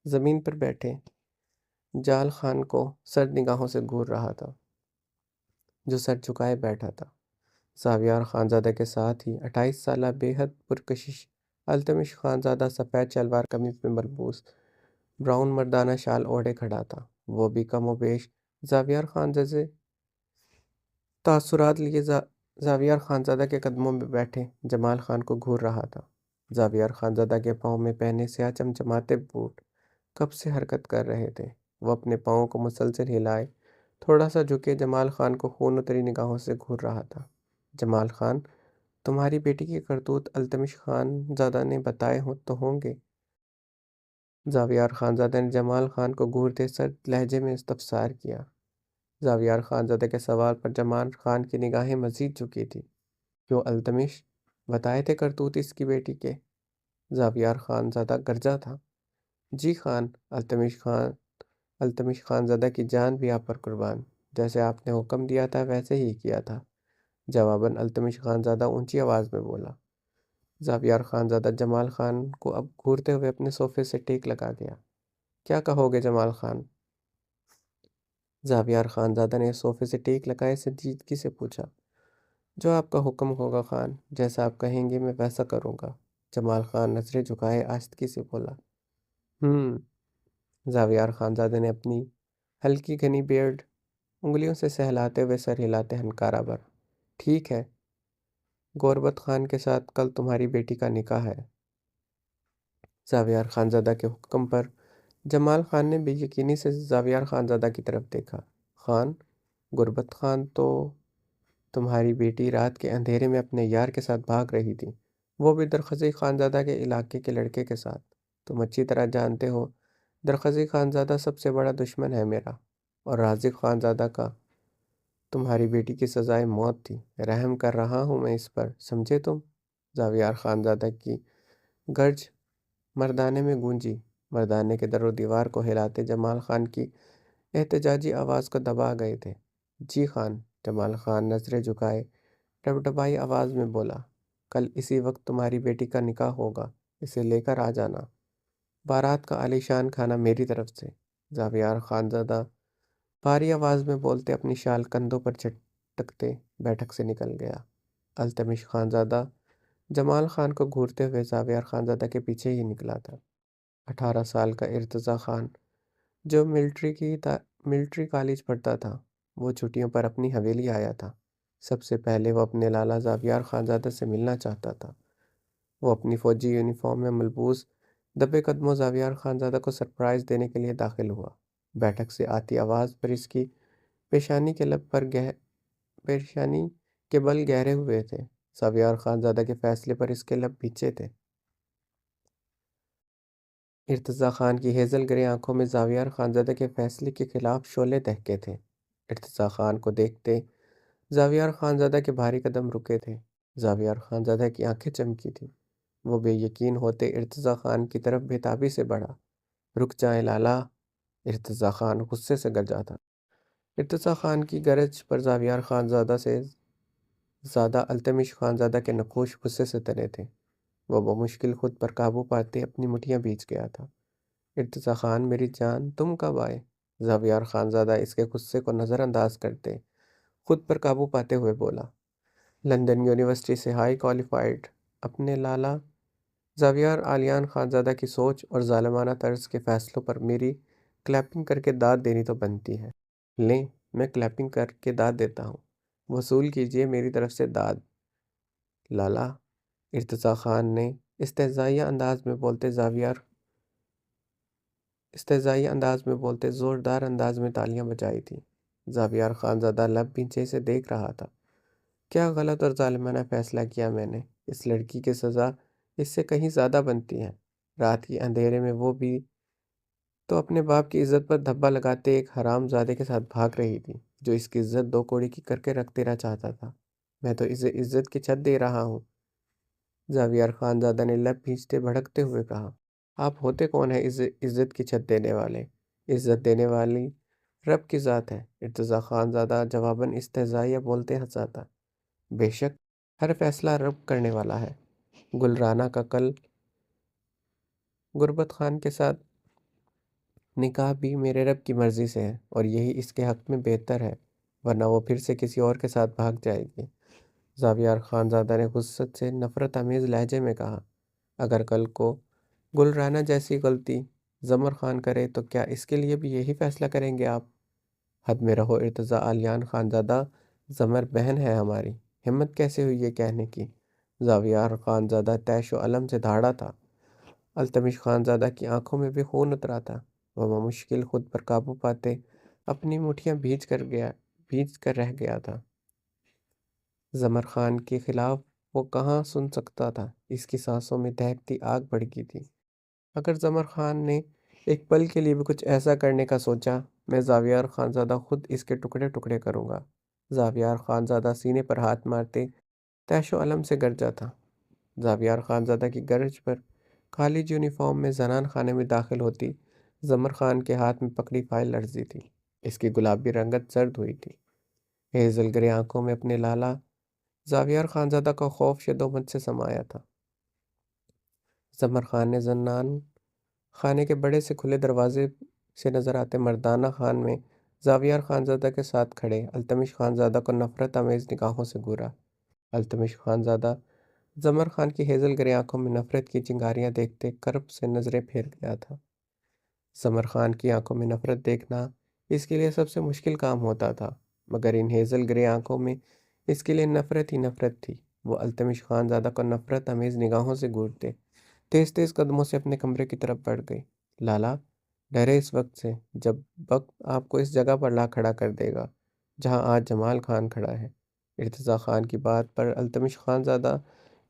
زمین پر بیٹھے جال خان کو سرد نگاہوں سے گھور رہا تھا، جو سر جھکائے بیٹھا تھا۔ زاویار خانزادہ کے ساتھ ہی 28 سالہ بے حد پرکشش التمش خانزادہ سفید شلوار قمیض میں ملبوس براؤن مردانہ شال اوڑھے کھڑا تھا۔ وہ بھی کم و بیش زاویار خان جیسے تاثرات لیے زاویار خانزادہ کے قدموں میں بیٹھے جمال خان کو گھور رہا تھا۔ زاویار خانزادہ کے پاؤں میں پہنے سیاہ چمچماتے بوٹ کب سے حرکت کر رہے تھے۔ وہ اپنے پاؤں کو مسلسل ہلائے تھوڑا سا جھکے جمال خان کو خون اتری نگاہوں سے گھور رہا تھا۔ جمال خان، تمہاری بیٹی کی کرتوت التمش خان زادہ نے بتائے تو ہوں گے؟ زاویار خانزادہ نے جمال خان کو گھورتے سرد لہجے میں استفسار کیا۔ زاویار خانزادہ کے سوال پر جمال خان کی نگاہیں مزید جھکی تھی۔ کیوں التمش، بتائے تھے کرتوت اس کی بیٹی کے؟ زاویار خانزادہ گرجا تھا۔ جی خان، التمش خانزادہ کی جان بھی آپ پر قربان، جیسے آپ نے حکم دیا تھا ویسے ہی کیا تھا، جواباً التمش خانزادہ اونچی آواز میں بولا۔ زاویار خانزادہ جمال خان کو اب گھورتے ہوئے اپنے صوفے سے ٹیک لگا گیا۔ کیا کہو گے جمال خان؟ زاویار خانزادہ نے صوفے سے ٹیک لگائے سنجیدگی سے پوچھا۔ جو آپ کا حکم ہوگا خان، جیسا آپ کہیں گے میں ویسا کروں گا، جمال خان نظریں جھکائے آہستگی سے بولا۔ زاویار خانزادہ نے اپنی ہلکی گھنی بیئرڈ انگلیوں سے سہلاتے ہوئے سر ہلاتے ہنکارا بھر۔ ٹھیک ہے، گوربت خان کے ساتھ کل تمہاری بیٹی کا نکاح ہے۔ زاویار خانزادہ کے حکم پر جمال خان نے بے یقینی سے زاویار خانزادہ کی طرف دیکھا۔ خان، گوربت خان تو تمہاری بیٹی رات کے اندھیرے میں اپنے یار کے ساتھ بھاگ رہی تھی، وہ بھی درخزی خانزادہ کے علاقے کے لڑکے کے ساتھ۔ تم اچھی طرح جانتے ہو درخزی خانزادہ سب سے بڑا دشمن ہے میرا، اور رازق خانزادہ کا تمہاری بیٹی کی سزائے موت تھی۔ رحم کر رہا ہوں میں اس پر، سمجھے تم؟ زاویار خانزادہ کی گرج مردانے میں گونجی۔ مردانے کے در و دیوار کو ہلاتے جمال خان کی احتجاجی آواز کو دبا گئے تھے۔ جی خان، جمال خان نظریں جھکائے ڈبڈبائی آواز میں بولا، کل اسی وقت تمہاری بیٹی کا نکاح ہوگا، اسے لے کر آ جانا، بارات کا عالیشان کھانا میری طرف سے۔ زاویار خانزادہ بھاری آواز میں بولتے اپنی شال کندھوں پر چٹکتے بیٹھک سے نکل گیا۔ التمش خانزادہ جمال خان کو گھورتے ہوئے زاویار خانزادہ کے پیچھے ہی نکلا تھا۔ 18 سال کا ارتضیٰ خان جو ملٹری کالج پڑھتا تھا، وہ چھٹیوں پر اپنی حویلی آیا تھا۔ سب سے پہلے وہ اپنے لالا زاویار خانزادہ سے ملنا چاہتا تھا۔ وہ اپنی فوجی یونیفارم میں ملبوس دبے قدموں زاویار خانزادہ کو سرپرائز دینے کے لیے داخل ہوا۔ بیٹھک سے آتی آواز پر اس کی پیشانی کے بل گہرے ہوئے تھے۔ زاویار خانزادہ کے فیصلے پر اس کے لب بھیجے تھے۔ ارتضیٰ خان کی ہیزل گرے آنکھوں میں زاویار خانزادہ کے فیصلے کے خلاف شعلے دہکے تھے۔ ارتضیٰ خان کو دیکھتے زاویار خانزادہ کے بھاری قدم رکے تھے۔ زاویار خانزادہ کی آنکھیں چمکی تھیں۔ وہ بے یقین ہوتے ارتضیٰ خان کی طرف بےتابی سے بڑھا۔ رک جائیں لالا! ارتضیٰ خان غصے سے گرجا تھا۔ ارتضیٰ خان کی گرج پر زاویار خانزادہ سے زیادہ التمش خانزادہ کے نقوش غصے سے تنے تھے۔ وہ بمشکل خود پر قابو پاتے اپنی مٹھیاں بھیج گیا تھا۔ ارتضیٰ خان میری جان، تم کب آئے؟ زاویار خانزادہ اس کے غصے کو نظر انداز کرتے خود پر قابو پاتے ہوئے بولا، لندن یونیورسٹی سے ہائی کوالیفائڈ اپنے لالا زاویار آلیان خانزادہ کی سوچ اور ظالمانہ طرز کے فیصلوں پر میری کلیپنگ کر کے داد دینی تو بنتی ہے۔ لیں، میں کلیپنگ کر کے داد دیتا ہوں، وصول کیجئے میری طرف سے داد۔ لالا! ارتضیٰ خان نے استہزائیہ انداز میں بولتے زوردار انداز میں تالیاں بجائی تھیں۔ زاویار خانزادہ لب بھینچے سے دیکھ رہا تھا۔ کیا غلط اور ظالمانہ فیصلہ کیا میں نے؟ اس لڑکی کی سزا اس سے کہیں زیادہ بنتی ہے۔ رات کے اندھیرے میں وہ بھی تو اپنے باپ کی عزت پر دھبا لگاتے ایک حرام زادے کے ساتھ بھاگ رہی تھی، جو اس کی عزت دو کوڑی کی کر کے رکھ دینا چاہتا تھا۔ میں تو اسے عزت کی چھت دے رہا ہوں۔ زاویار خانزادہ نے لب بھینچتے بھڑکتے ہوئے کہا، آپ ہوتے کون ہیں عزت کی چھت دینے والے؟ عزت دینے والی رب کی ذات ہے۔ ارتضیٰ خانزادہ جواباً استہزائیہ بولتے ہنسا تھا، بے شک ہر فیصلہ رب کرنے والا ہے۔ گل رانا کا کل غربت خان کے ساتھ نکاح بھی میرے رب کی مرضی سے ہے، اور یہی اس کے حق میں بہتر ہے، ورنہ وہ پھر سے کسی اور کے ساتھ بھاگ جائے گی۔ زاویار خانزادہ نے غصت سے نفرت آمیز لہجے میں کہا، اگر کل کو گل رانا جیسی غلطی زمر خان کرے تو کیا اس کے لیے بھی یہی فیصلہ کریں گے آپ؟ حد میں رہو ارتضیٰ آلیان خانزادہ، زمر بہن ہے ہماری، ہمت کیسے ہوئی یہ کہنے کی؟ زاویار خانزادہ طیش و علم سے دھاڑا تھا۔ التمش خانزادہ کی آنکھوں میں بھی خون اترا تھا۔ وہ بمشکل خود پر قابو پاتے اپنی مٹھیاں بھیج کر رہ گیا تھا۔ زمر خان کے خلاف وہ کہاں سن سکتا تھا؟ اس کی سانسوں میں دہکتی آگ بڑھ گئی تھی۔ اگر زمر خان نے ایک پل کے لیے بھی کچھ ایسا کرنے کا سوچا، میں زاویار خانزادہ خود اس کے ٹکڑے ٹکڑے کروں گا۔ زاویار خانزادہ سینے پر ہاتھ مارتے طیش و علم سے گرجا تھا۔ زاویار خانزادہ کی گرج پر کالج یونیفارم میں زنان خانے میں داخل ہوتی زمر خان کے ہاتھ میں پکڑی فائل لرزی تھی۔ اس کی گلابی رنگت زرد ہوئی تھی۔ ہیزل گرے آنکھوں میں اپنے لالا زاویار خانزادہ کا خوف شدومت سے سمایا تھا۔ زمر خان نے زنان خانے کے بڑے سے کھلے دروازے سے نظر آتے مردانہ خان میں زاویار خانزادہ کے ساتھ کھڑے التمش خانزادہ کو نفرت آمیز نگاہوں سے گھورا۔ التمش خانزادہ زمر خان کی ہیزل گرے آنکھوں میں نفرت کی چنگاریاں دیکھتے کرب سے نظریں پھیر گیا تھا۔ زمر خان کی آنکھوں میں نفرت دیکھنا اس کے لیے سب سے مشکل کام ہوتا تھا، مگر ان ہیزل گرے آنکھوں میں اس کے لیے نفرت ہی نفرت تھی۔ وہ التمش خانزادہ کو نفرت آمیز نگاہوں سے گھورتے تیز تیز قدموں سے اپنے کمرے کی طرف بڑھ گئی۔ لالا، ڈرے اس وقت سے جب وقت آپ کو اس جگہ پر لا کھڑا کر دے گا جہاں آج جمال خان کھڑا ہے۔ ارتضیٰ خان کی بات پر التمش خانزادہ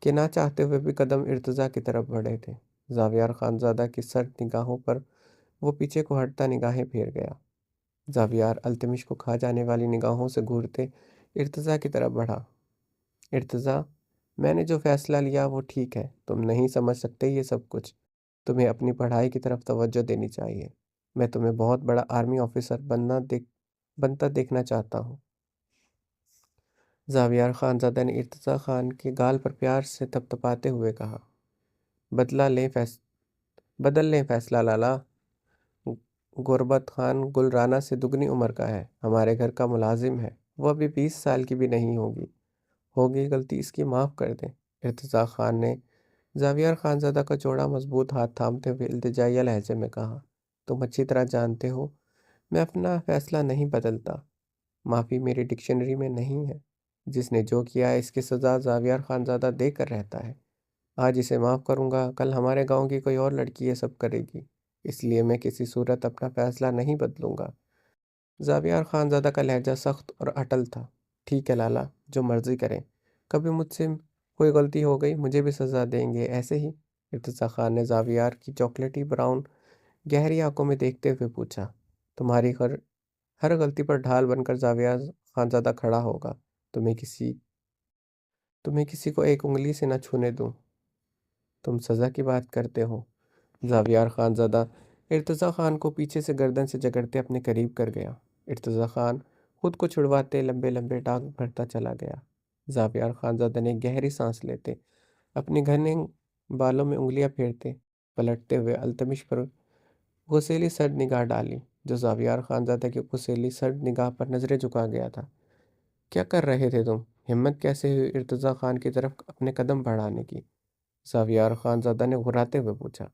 کے نہ چاہتے ہوئے بھی قدم ارتضیٰ کی طرف بڑھے تھے۔ زاویار خانزادہ کی سرد نگاہوں پر وہ پیچھے کو ہٹتا نگاہیں پھیر گیا۔ زاویار التمش کو کھا جانے والی نگاہوں سے گھورتے ارتضیٰ کی طرف بڑھا۔ ارتضیٰ، میں نے جو فیصلہ لیا وہ ٹھیک ہے، تم نہیں سمجھ سکتے یہ سب کچھ، تمہیں اپنی پڑھائی کی طرف توجہ دینی چاہیے۔ میں تمہیں بہت بڑا آرمی آفیسر بنتا دیکھنا چاہتا ہوں۔ زاویار خانزادہ نے ارتضیٰ خان کے گال پر پیار سے تپتپاتے ہوئے کہا، بدل لیں فیصلہ لالا۔ غربت خان گل رانا سے دگنی عمر کا ہے، ہمارے گھر کا ملازم ہے، وہ ابھی 20 سال کی بھی نہیں ہوگی غلطی اس کی معاف کر دیں۔ ارتضیٰ خان نے زاویار خانزادہ کا چوڑا مضبوط ہاتھ تھامتے ہوئے التجائیہ لہجے میں کہا، تم اچھی طرح جانتے ہو میں اپنا فیصلہ نہیں بدلتا، معافی میری ڈکشنری میں نہیں ہے، جس نے جو کیا ہے اس کی سزا زاویار خانزادہ دے کر رہتا ہے، آج اسے معاف کروں گا، کل ہمارے گاؤں کی کوئی اور لڑکی یہ سب کرے گی، اس لیے میں کسی صورت اپنا فیصلہ نہیں بدلوں گا۔ زاویار خانزادہ کا لہجہ سخت اور اٹل تھا۔ ٹھیک ہے لالا، جو مرضی کریں، کبھی مجھ سے کوئی غلطی ہو گئی مجھے بھی سزا دیں گے ایسے ہی؟ ارتضیٰ خان نے زاویار کی چاکلیٹی براؤن گہری آنکھوں میں دیکھتے ہوئے پوچھا، تمہاری ہر غلطی پر ڈھال بن کر زاویار خانزادہ کھڑا ہوگا، تمہیں کسی کو ایک انگلی سے نہ چھونے دوں۔ تم سزا کی بات کرتے ہو؟ زاویار خانزادہ ارتضیٰ خان کو پیچھے سے گردن سے جگڑتے اپنے قریب کر گیا۔ ارتضیٰ خان خود کو چھڑواتے لمبے لمبے ڈاک بھرتا چلا گیا۔ زاویار خانزادہ نے گہری سانس لیتے، اپنے گھنے بالوں میں انگلیاں پھیرتے، پلٹتے ہوئے التمش پر غسیلی سرد نگاہ ڈالی، جو زاویار خانزادہ کی غسیلی سرد نگاہ پر نظریں جھکا گیا تھا۔ کیا کر رہے تھے تم؟ ہمت کیسے ہوئی ارتضیٰ خان کی طرف اپنے قدم بڑھانے کی؟ زاویار خانزادہ نے گھراتے ہوئے پوچھا۔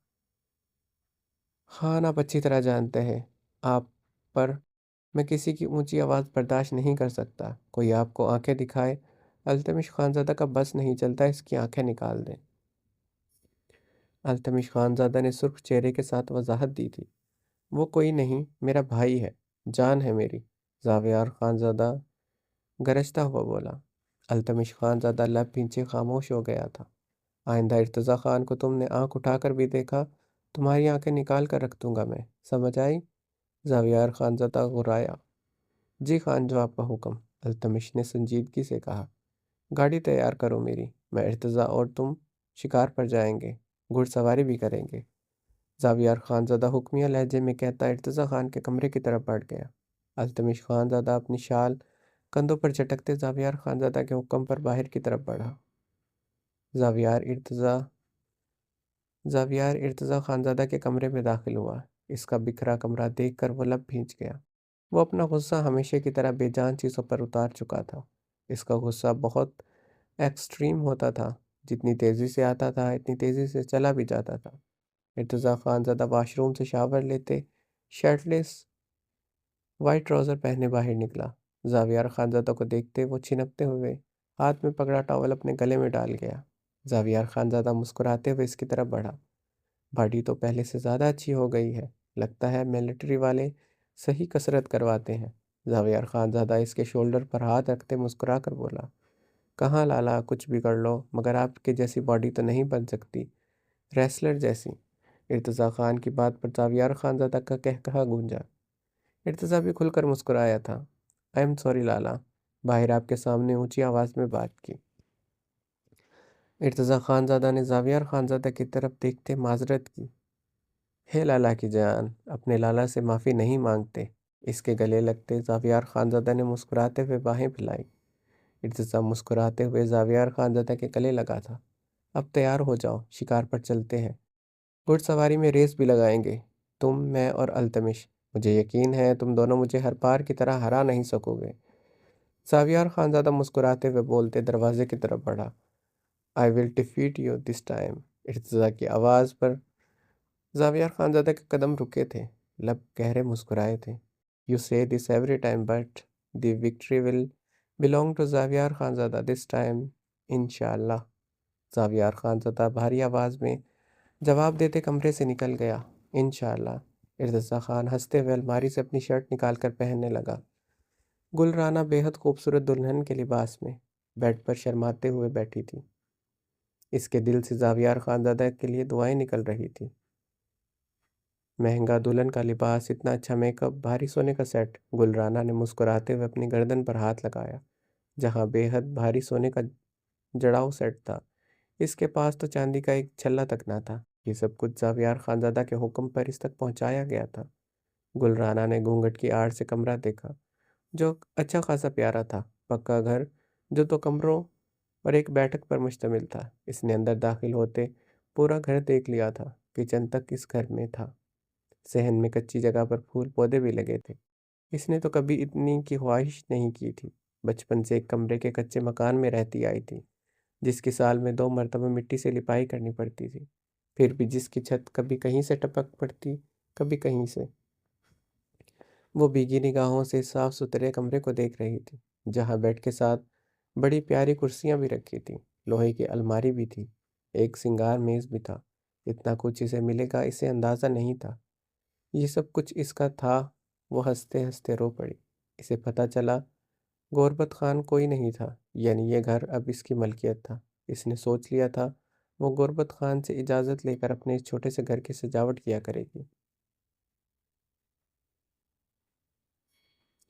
خان آپ اچھی طرح جانتے ہیں، آپ پر میں کسی کی اونچی آواز برداشت نہیں کر سکتا، کوئی آپ کو آنکھیں دکھائے، التمش خانزادہ کا بس نہیں چلتا، اس کی آنکھیں نکال دیں۔ التمش خانزادہ نے سرخ چہرے کے ساتھ وضاحت دی تھی، وہ کوئی نہیں، میرا بھائی ہے، جان ہے میری۔ زاویار خانزادہ گرجتا ہوا بولا۔ التمش خانزادہ لب بھینچے خاموش ہو گیا تھا۔ آئندہ ارتضیٰ خان کو تم نے آنکھ اٹھا کر بھی دیکھا، تمہاری آنکھیں نکال کر رکھ دوں گا میں، سمجھ آئی؟ زاویار خانزادہ غرایا۔ جی خان، جو آپ کا حکم، التمش نے سنجیدگی سے کہا۔ گاڑی تیار کرو میری، میں ارتضیٰ اور تم شکار پر جائیں گے، گھڑ سواری بھی کریں گے۔ زاویار خانزادہ حکمیہ لہجے میں کہتا ارتضیٰ خان کے کمرے کی طرف بڑھ گیا۔ التمش خانزادہ اپنی شال کندھوں پر جھٹکتے زاویار خانزادہ کے حکم پر باہر کی طرف بڑھا۔ زاویار ارتضیٰ خانزادہ کے کمرے میں داخل ہوا۔ اس کا بکھرا کمرہ دیکھ کر وہ لب بھینچ گیا۔ وہ اپنا غصہ ہمیشہ کی طرح بے جان چیزوں پر اتار چکا تھا۔ اس کا غصہ بہت ایکسٹریم ہوتا تھا، جتنی تیزی سے آتا تھا اتنی تیزی سے چلا بھی جاتا تھا۔ ارتضیٰ خانزادہ واش روم سے شاور لیتے شرٹ لیس وائٹ ٹراؤزر پہنے باہر نکلا۔ زاویار خانزادہ کو دیکھتے وہ چھنکتے ہوئے ہاتھ میں پکڑا ٹاول اپنے گلے میں ڈال گیا۔ زاویار خانزادہ مسکراتے ہوئے اس کی طرف بڑھا۔ باڈی تو پہلے سے زیادہ اچھی ہو گئی ہے، لگتا ہے ملٹری والے صحیح کسرت کرواتے ہیں۔ زاویار خانزادہ اس کے شولڈر پر ہاتھ رکھتے مسکرا کر بولا، کہاں لالا، کچھ بھی کر لو مگر آپ کے جیسی باڈی تو نہیں بن سکتی، ریسلر جیسی۔ ارتضیٰ خان کی بات پر زاویار خانزادہ کا قہقہا گونجا۔ ارتضیٰ بھی کھل کر مسکرایا تھا۔ آئی ایم سوری لالا، باہر آپ کے سامنے اونچی آواز میں بات کی۔ ارتضیٰ خانزادہ نے زاویار خانزادہ کی طرف دیکھتے معذرت کی۔ ہے لالا کی جان، اپنے لالا سے معافی نہیں مانگتے۔ اس کے گلے لگتے زاویار خانزادہ نے مسکراتے ہوئے باہیں پھیلائی۔ ارتضیٰ مسکراتے ہوئے زاویار خانزادہ کے گلے لگا تھا۔ اب تیار ہو جاؤ، شکار پر چلتے ہیں، گھڑ سواری میں ریس بھی لگائیں گے، تم، میں اور التمش، مجھے یقین ہے تم دونوں مجھے ہر بار کی طرح ہرا نہیں سکو گے۔ زاویار خانزادہ مسکراتے ہوئے بولتے دروازے کی طرف بڑھا۔ I will defeat you this time۔ Irtaza کی آواز پر زاویار خانزادہ کے قدم رکے تھے، لب گہرے مسکرائے تھے۔ You say this every time but the victory will belong to زاویار Khanzada this time، انشاءاللہ۔ زاویار خانزادہ بھاری آواز میں جواب دیتے کمرے سے نکل گیا۔ انشاءاللہ۔ ارتضیٰ خان ہنستے ہوئے الماری سے اپنی شرٹ نکال کر پہننے لگا۔ گل رانا بے حد خوبصورت دلہن کے لباس میں بیڈ پر شرماتے ہوئے بیٹھی تھی۔ اس کے دل سے زاویار خانزادہ کے لیے دعائیں نکل رہی تھی۔ مہنگا دلہن کا لباس، اتنا اچھا میک اپ، بھاری سونے کا سیٹ۔ گل رانا نے مسکراتے ہوئے اپنی گردن پر ہاتھ لگایا، جہاں بے حد بھاری سونے کا جڑاؤ سیٹ تھا۔ اس کے پاس تو چاندی کا ایک چھلا تک نہ تھا۔ یہ سب کچھ زاویار خانزادہ کے حکم پر اس تک پہنچایا گیا تھا۔ گل رانا نے گھونگھٹ کی آڑ سے کمرہ دیکھا، جو اچھا خاصا پیارا تھا، پکا گھر، جو 2 کمروں اور ایک بیٹھک پر مشتمل تھا۔ اس نے اندر داخل ہوتے پورا گھر دیکھ لیا تھا۔ کچن تک اس گھر میں تھا۔ صحن میں کچی جگہ پر پھول پودے بھی لگے تھے۔ اس نے تو کبھی اتنی کی خواہش نہیں کی تھی۔ بچپن سے ایک کمرے کے کچے مکان میں رہتی آئی تھی، جس کی سال میں 2 مرتبہ مٹی سے لپائی کرنی پڑتی تھی، پھر بھی جس کی چھت کبھی کہیں سے ٹپک پڑتی، کبھی کہیں سے۔ وہ بھیگی نگاہوں سے صاف ستھرے کمرے کو دیکھ رہی تھی، جہاں بیڈ کے ساتھ بڑی پیاری کرسیاں بھی رکھی تھیں، لوہے کی الماری بھی تھی، ایک سنگار میز بھی تھا۔ اتنا کچھ اسے ملے گا اسے اندازہ نہیں تھا۔ یہ سب کچھ اس کا تھا۔ وہ ہنستے ہنستے رو پڑی۔ اسے پتہ چلا غربت خان کوئی نہیں تھا، یعنی یہ گھر اب اس کی ملکیت تھا۔ اس نے سوچ لیا تھا وہ غربت خان سے اجازت لے کر اپنے اس چھوٹے سے گھر کی سجاوٹ کیا کرے گی۔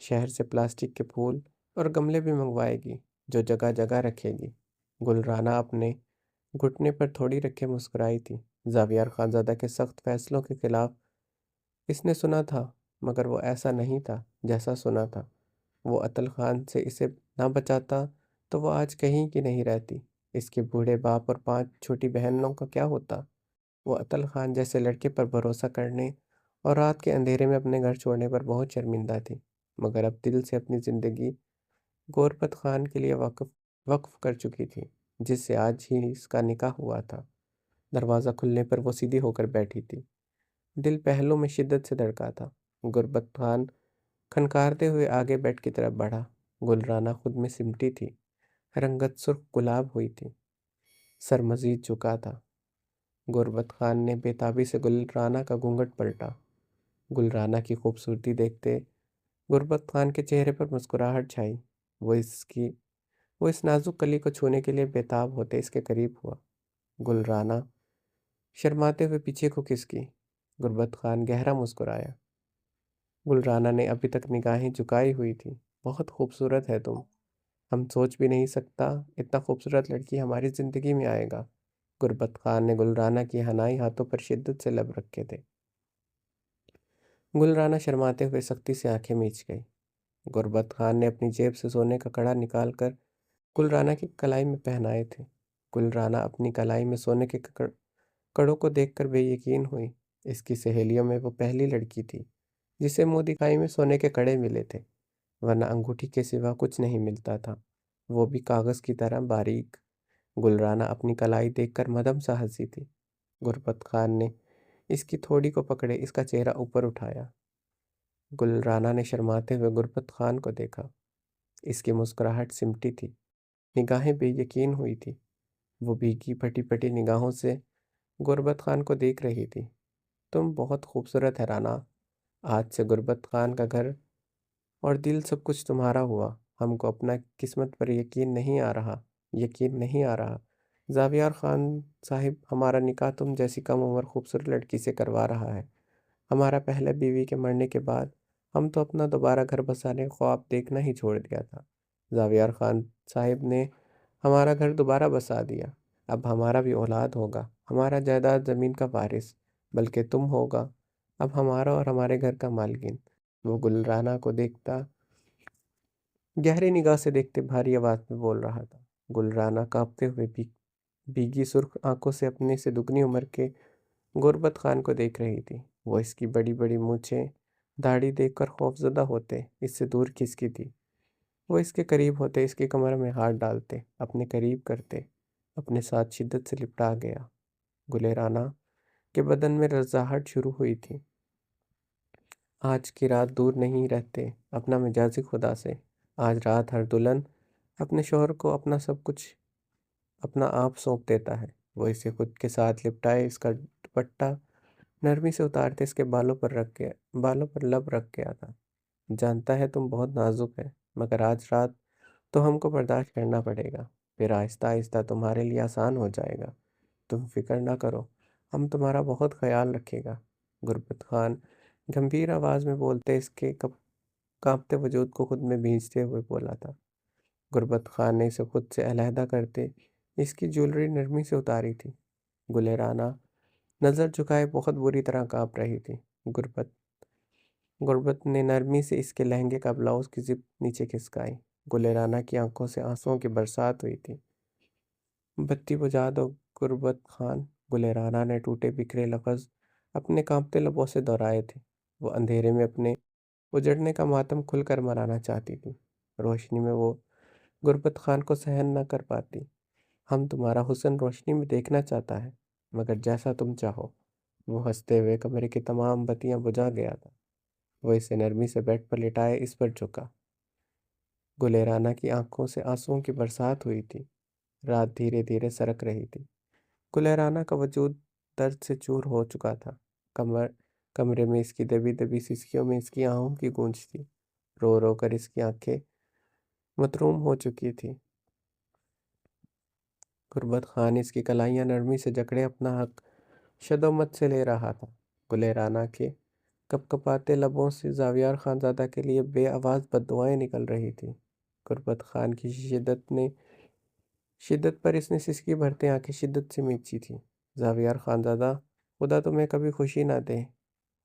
شہر سے پلاسٹک کے پھول اور گملے بھی منگوائے گی، جو جگہ جگہ رکھے گی۔ گل رانا اپنے گھٹنے پر تھوڑی رکھے مسکرائی تھی۔ زاویار خانزادہ کے سخت فیصلوں کے خلاف اس نے سنا تھا، مگر وہ ایسا نہیں تھا جیسا سنا تھا۔ وہ عطل خان سے اسے نہ بچاتا تو وہ آج کہیں کی نہیں رہتی۔ اس کے بوڑھے باپ اور 5 چھوٹی بہنوں کا کیا ہوتا؟ وہ عطل خان جیسے لڑکے پر بھروسہ کرنے اور رات کے اندھیرے میں اپنے گھر چھوڑنے پر بہت شرمندہ تھی، مگر اب دل سے اپنی زندگی غربت خان کے لیے وقف کر چکی تھی، جس سے آج ہی اس کا نکاح ہوا تھا۔ دروازہ کھلنے پر وہ سیدھی ہو کر بیٹھی تھی۔ دل پہلو میں شدت سے دھڑکا تھا۔ غربت خان کھنکارتے ہوئے آگے بیڈ کی طرف بڑھا۔ گل رانا خود میں سمٹی تھی، رنگت سرخ گلاب ہوئی تھی، سر مزید جھکا تھا۔ غربت خان نے بے تابی سے گل رانا کا گھونگھٹ پلٹا۔ گل رانا کی خوبصورتی دیکھتے غربت خان کے چہرے پر مسکراہٹ چھائی۔ وہ اس نازک کلی کو چھونے کے لیے بےتاب ہوتے اس کے قریب ہوا۔ گل رانا شرماتے ہوئے پیچھے کو کھسکی۔ غربت خان گہرا مسکرایا۔ گل رانا نے ابھی تک نگاہیں جھکائی ہوئی تھی۔ بہت خوبصورت ہے تم۔ ہم سوچ بھی نہیں سکتا اتنا خوبصورت لڑکی ہماری زندگی میں آئے گا۔ غربت خان نے گل رانا کی حنائی ہاتھوں پر شدت سے لب رکھے تھے۔ گل رانا شرماتے ہوئے سختی سے آنکھیں میچ گئی۔ غربت خان نے اپنی جیب سے سونے کا کڑا نکال کر گل رانا کی کلائی میں پہنائے تھے۔ گل رانا اپنی کلائی میں سونے کے کڑوں کو دیکھ کر بے یقین ہوئی۔ اس کی سہیلیوں میں وہ پہلی لڑکی تھی جسے منہ دکھائی میں سونے کے کڑے ملے تھے، ورنہ انگوٹھی کے سوا کچھ نہیں ملتا تھا، وہ بھی کاغذ کی طرح باریک۔ گل رانا اپنی کلائی دیکھ کر مدھم سا ہنسی تھی۔ غربت خان نے اس کی تھوڑی کو پکڑے اس کا چہرہ اوپر اٹھایا۔ گل رانا نے شرماتے ہوئے غربت خان کو دیکھا۔ اس کی مسکراہٹ سمٹی تھی، نگاہیں بے یقین ہوئی تھی۔ وہ بھیگی پھٹی پھٹی نگاہوں سے غربت خان کو دیکھ رہی تھی۔ تم بہت خوبصورت ہے رانا۔ آج سے غربت خان کا گھر اور دل سب کچھ تمہارا ہوا۔ ہم کو اپنا قسمت پر یقین نہیں آ رہا۔ زاویار خان صاحب، ہمارا نکاح تم جیسی کم عمر خوبصورت لڑکی سے کروا رہا ہے۔ ہمارا پہلے بیوی کے مرنے کے بعد ہم تو اپنا دوبارہ گھر بسانے کا خواب دیکھنا ہی چھوڑ دیا تھا۔ زاویار خان صاحب نے ہمارا گھر دوبارہ بسا دیا۔ اب ہمارا بھی اولاد ہوگا، ہمارا جائیداد زمین کا وارث، بلکہ تم ہوگا اب ہمارا اور ہمارے گھر کا مالکن۔ وہ گل رانا کو دیکھتا، گہری نگاہ سے دیکھتے بھاری آواز میں بول رہا تھا۔ گل رانا کانپتے ہوئے بھیگی سرخ آنکھوں سے اپنے سے دگنی عمر کے غربت خان کو دیکھ رہی تھی۔ وہ اس کی بڑی بڑی مونچھیں داڑھی دیکھ کر خوفزدہ ہوتے اس سے دور کھسکی تھی۔ وہ اس کے قریب ہوتے اس کی کمر میں ہاتھ ڈالتے، اپنے قریب کرتے، اپنے ساتھ شدت سے لپٹا گیا۔ گل رانا کے بدن میں لرزاہٹ شروع ہوئی تھی۔ آج کی رات دور نہیں رہتے اپنا مجازی خدا سے۔ آج رات ہر دلہن اپنے شوہر کو اپنا سب کچھ، اپنا آپ سونپ دیتا ہے۔ وہ اسے خود کے ساتھ لپٹائے اس کا دوپٹہ نرمی سے اتارتے اس کے بالوں پر لب رکھ گیا تھا۔ جانتا ہے تم بہت نازک ہے، مگر آج رات تو ہم کو برداشت کرنا پڑے گا، پھر آہستہ آہستہ تمہارے لیے آسان ہو جائے گا۔ تم فکر نہ کرو، ہم تمہارا بہت خیال رکھے گا۔ غربت خان گمبھیر آواز میں بولتے اس کے کانپتے وجود کو خود میں بھیجتے ہوئے بولا تھا۔ غربت خان نے اسے خود سے علیحدہ کرتے اس کی جولری نرمی سے اتاری تھی۔ گل رانا نظر جھکائے بہت بری طرح کانپ رہی تھی۔ غربت نے نرمی سے اس کے لہنگے کا بلاؤز کی زپ نیچے کھسکائی۔ گلے رانا کی آنکھوں سے آنسوؤں کی برسات ہوئی تھی۔ بتی بجھا دو غربت خان، گلے رانا نے ٹوٹے بکھرے لفظ اپنے کانپتے لبوں سے دہرائے تھے۔ وہ اندھیرے میں اپنے اجڑنے کا ماتم کھل کر منانا چاہتی تھی۔ روشنی میں وہ غربت خان کو سہن نہ کر پاتی۔ ہم تمہارا حسن روشنی میں دیکھنا چاہتا ہے، مگر جیسا تم چاہو۔ وہ ہنستے ہوئے کمرے کی تمام بتیاں بجھا گیا تھا۔ وہ اسے نرمی سے بیڈ پر لٹائے اس پر جھکا۔ گلے رانا کی آنکھوں سے آنسوؤں کی برسات ہوئی تھی۔ رات دھیرے دھیرے سرک رہی تھی۔ گلے رانا کا وجود درد سے چور ہو چکا تھا۔ کمرے میں اس کی دبی دبی سسکیوں میں اس کی آہوں کی گونج تھی۔ رو رو کر اس کی آنکھیں متروم ہو چکی تھی۔ غربت خان اس کی کلائیاں نرمی سے جکڑے اپنا حق شدومت سے لے رہا تھا۔ گلے رانا کے کپ کپاتے لبوں سے زاویار خانزادہ کے لیے بے آواز بددعائیں نکل رہی تھی۔ غربت خان کی شدت پر اس نے سسکی بھرتے آنکھیں شدت سے میچی تھی۔ زاویار خانزادہ، خدا تمہیں کبھی خوشی نہ دے۔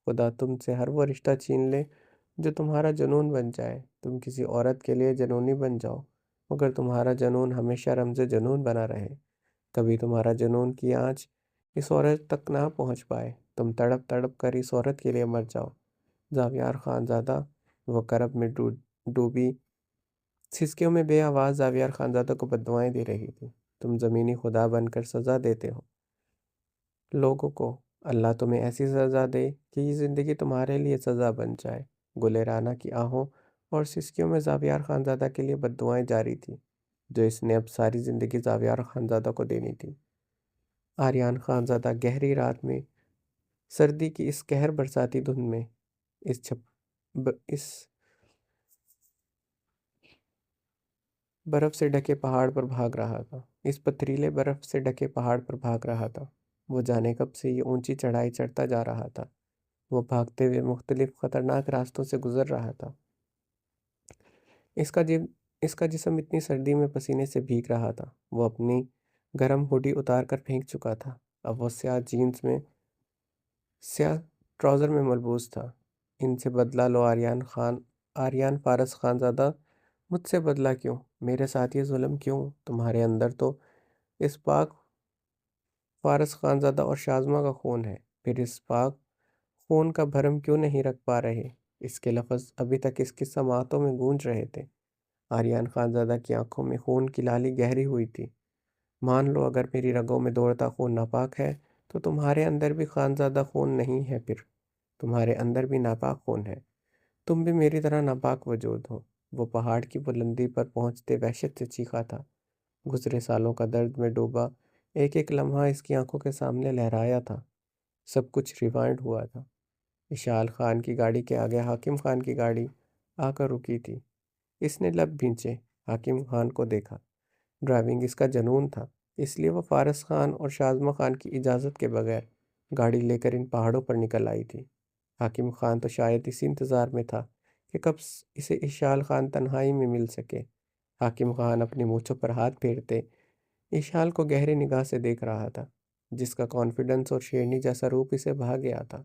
خدا تم سے ہر وہ رشتہ چھین لے جو تمہارا جنون بن جائے۔ تم کسی عورت کے لیے جنونی بن جاؤ، مگر تمہارا جنون ہمیشہ رمز جنون بنا رہے۔ کبھی تمہارا جنون کی آنچ اس عورت تک نہ پہنچ پائے۔ تم تڑپ تڑپ کر اس عورت کے لیے مر جاؤ۔ زاویار خانزادہ، وہ کرب میں ڈوبی سسکیوں میں بے آواز زاویار خانزادہ کو بددعائیں دے رہی تھی۔ تم زمینی خدا بن کر سزا دیتے ہو لوگوں کو۔ اللہ تمہیں ایسی سزا دے کہ یہ زندگی تمہارے لیے سزا بن جائے۔ گلے رانا کی آہوں اور سسکیوں میں زاویار خانزادہ کے لیے بددعائیں جاری تھی، جو اس نے اب ساری زندگی زاویار خانزادہ کو دینی تھی۔ آریان خانزادہ گہری رات میں، سردی کی اس قہر برساتی دھند میں، اس برف سے ڈھکے پہاڑ پر بھاگ رہا تھا۔ اس پتھریلے برف سے ڈھکے پہاڑ پر بھاگ رہا تھا۔ وہ جانے کب سے یہ اونچی چڑھائی چڑھتا جا رہا تھا۔ وہ بھاگتے ہوئے مختلف خطرناک راستوں سے گزر رہا تھا۔ اس کا جسم اتنی سردی میں پسینے سے بھیگ رہا تھا۔ وہ اپنی گرم ہوڈی اتار کر پھینک چکا تھا۔ اب وہ سیاہ جینز میں، سیاہ ٹراؤزر میں ملبوس تھا۔ ان سے بدلہ لو آریان فارس خانزادہ، مجھ سے بدلہ کیوں؟ میرے ساتھ یہ ظلم کیوں؟ تمہارے اندر تو اس پاک فارس خانزادہ اور شازمہ کا خون ہے، پھر اس پاک خون کا بھرم کیوں نہیں رکھ پا رہے؟ اس کے لفظ ابھی تک اس کی سماعتوں میں گونج رہے تھے۔ آریان خانزادہ کی آنکھوں میں خون کی لالی گہری ہوئی تھی۔ مان لو اگر میری رگوں میں دوڑتا خون ناپاک ہے تو تمہارے اندر بھی خانزادہ خون نہیں ہے، پھر تمہارے اندر بھی ناپاک خون ہے۔ تم بھی میری طرح ناپاک وجود ہو۔ وہ پہاڑ کی بلندی پر پہنچتے وحشت سے چیخا تھا۔ گزرے سالوں کا درد میں ڈوبا ایک ایک لمحہ اس کی آنکھوں کے سامنے لہرایا تھا۔ سب کچھ ریوائنڈ ہوا تھا۔ اشال خان کی گاڑی کے آگے حاکم خان کی گاڑی آ کر رکی تھی۔ اس نے لب بھینچے حاکم خان کو دیکھا۔ ڈرائیونگ اس کا جنون تھا، اس لیے وہ فارس خان اور شازمہ خان کی اجازت کے بغیر گاڑی لے کر ان پہاڑوں پر نکل آئی تھی۔ حاکم خان تو شاید اسی انتظار میں تھا کہ کب اسے اشال خان تنہائی میں مل سکے۔ حاکم خان اپنی مونچھوں پر ہاتھ پھیرتے اشال کو گہری نگاہ سے دیکھ رہا تھا، جس کا کانفیڈنس اور شیرنی جیسا روپ اسے بھا گیا تھا۔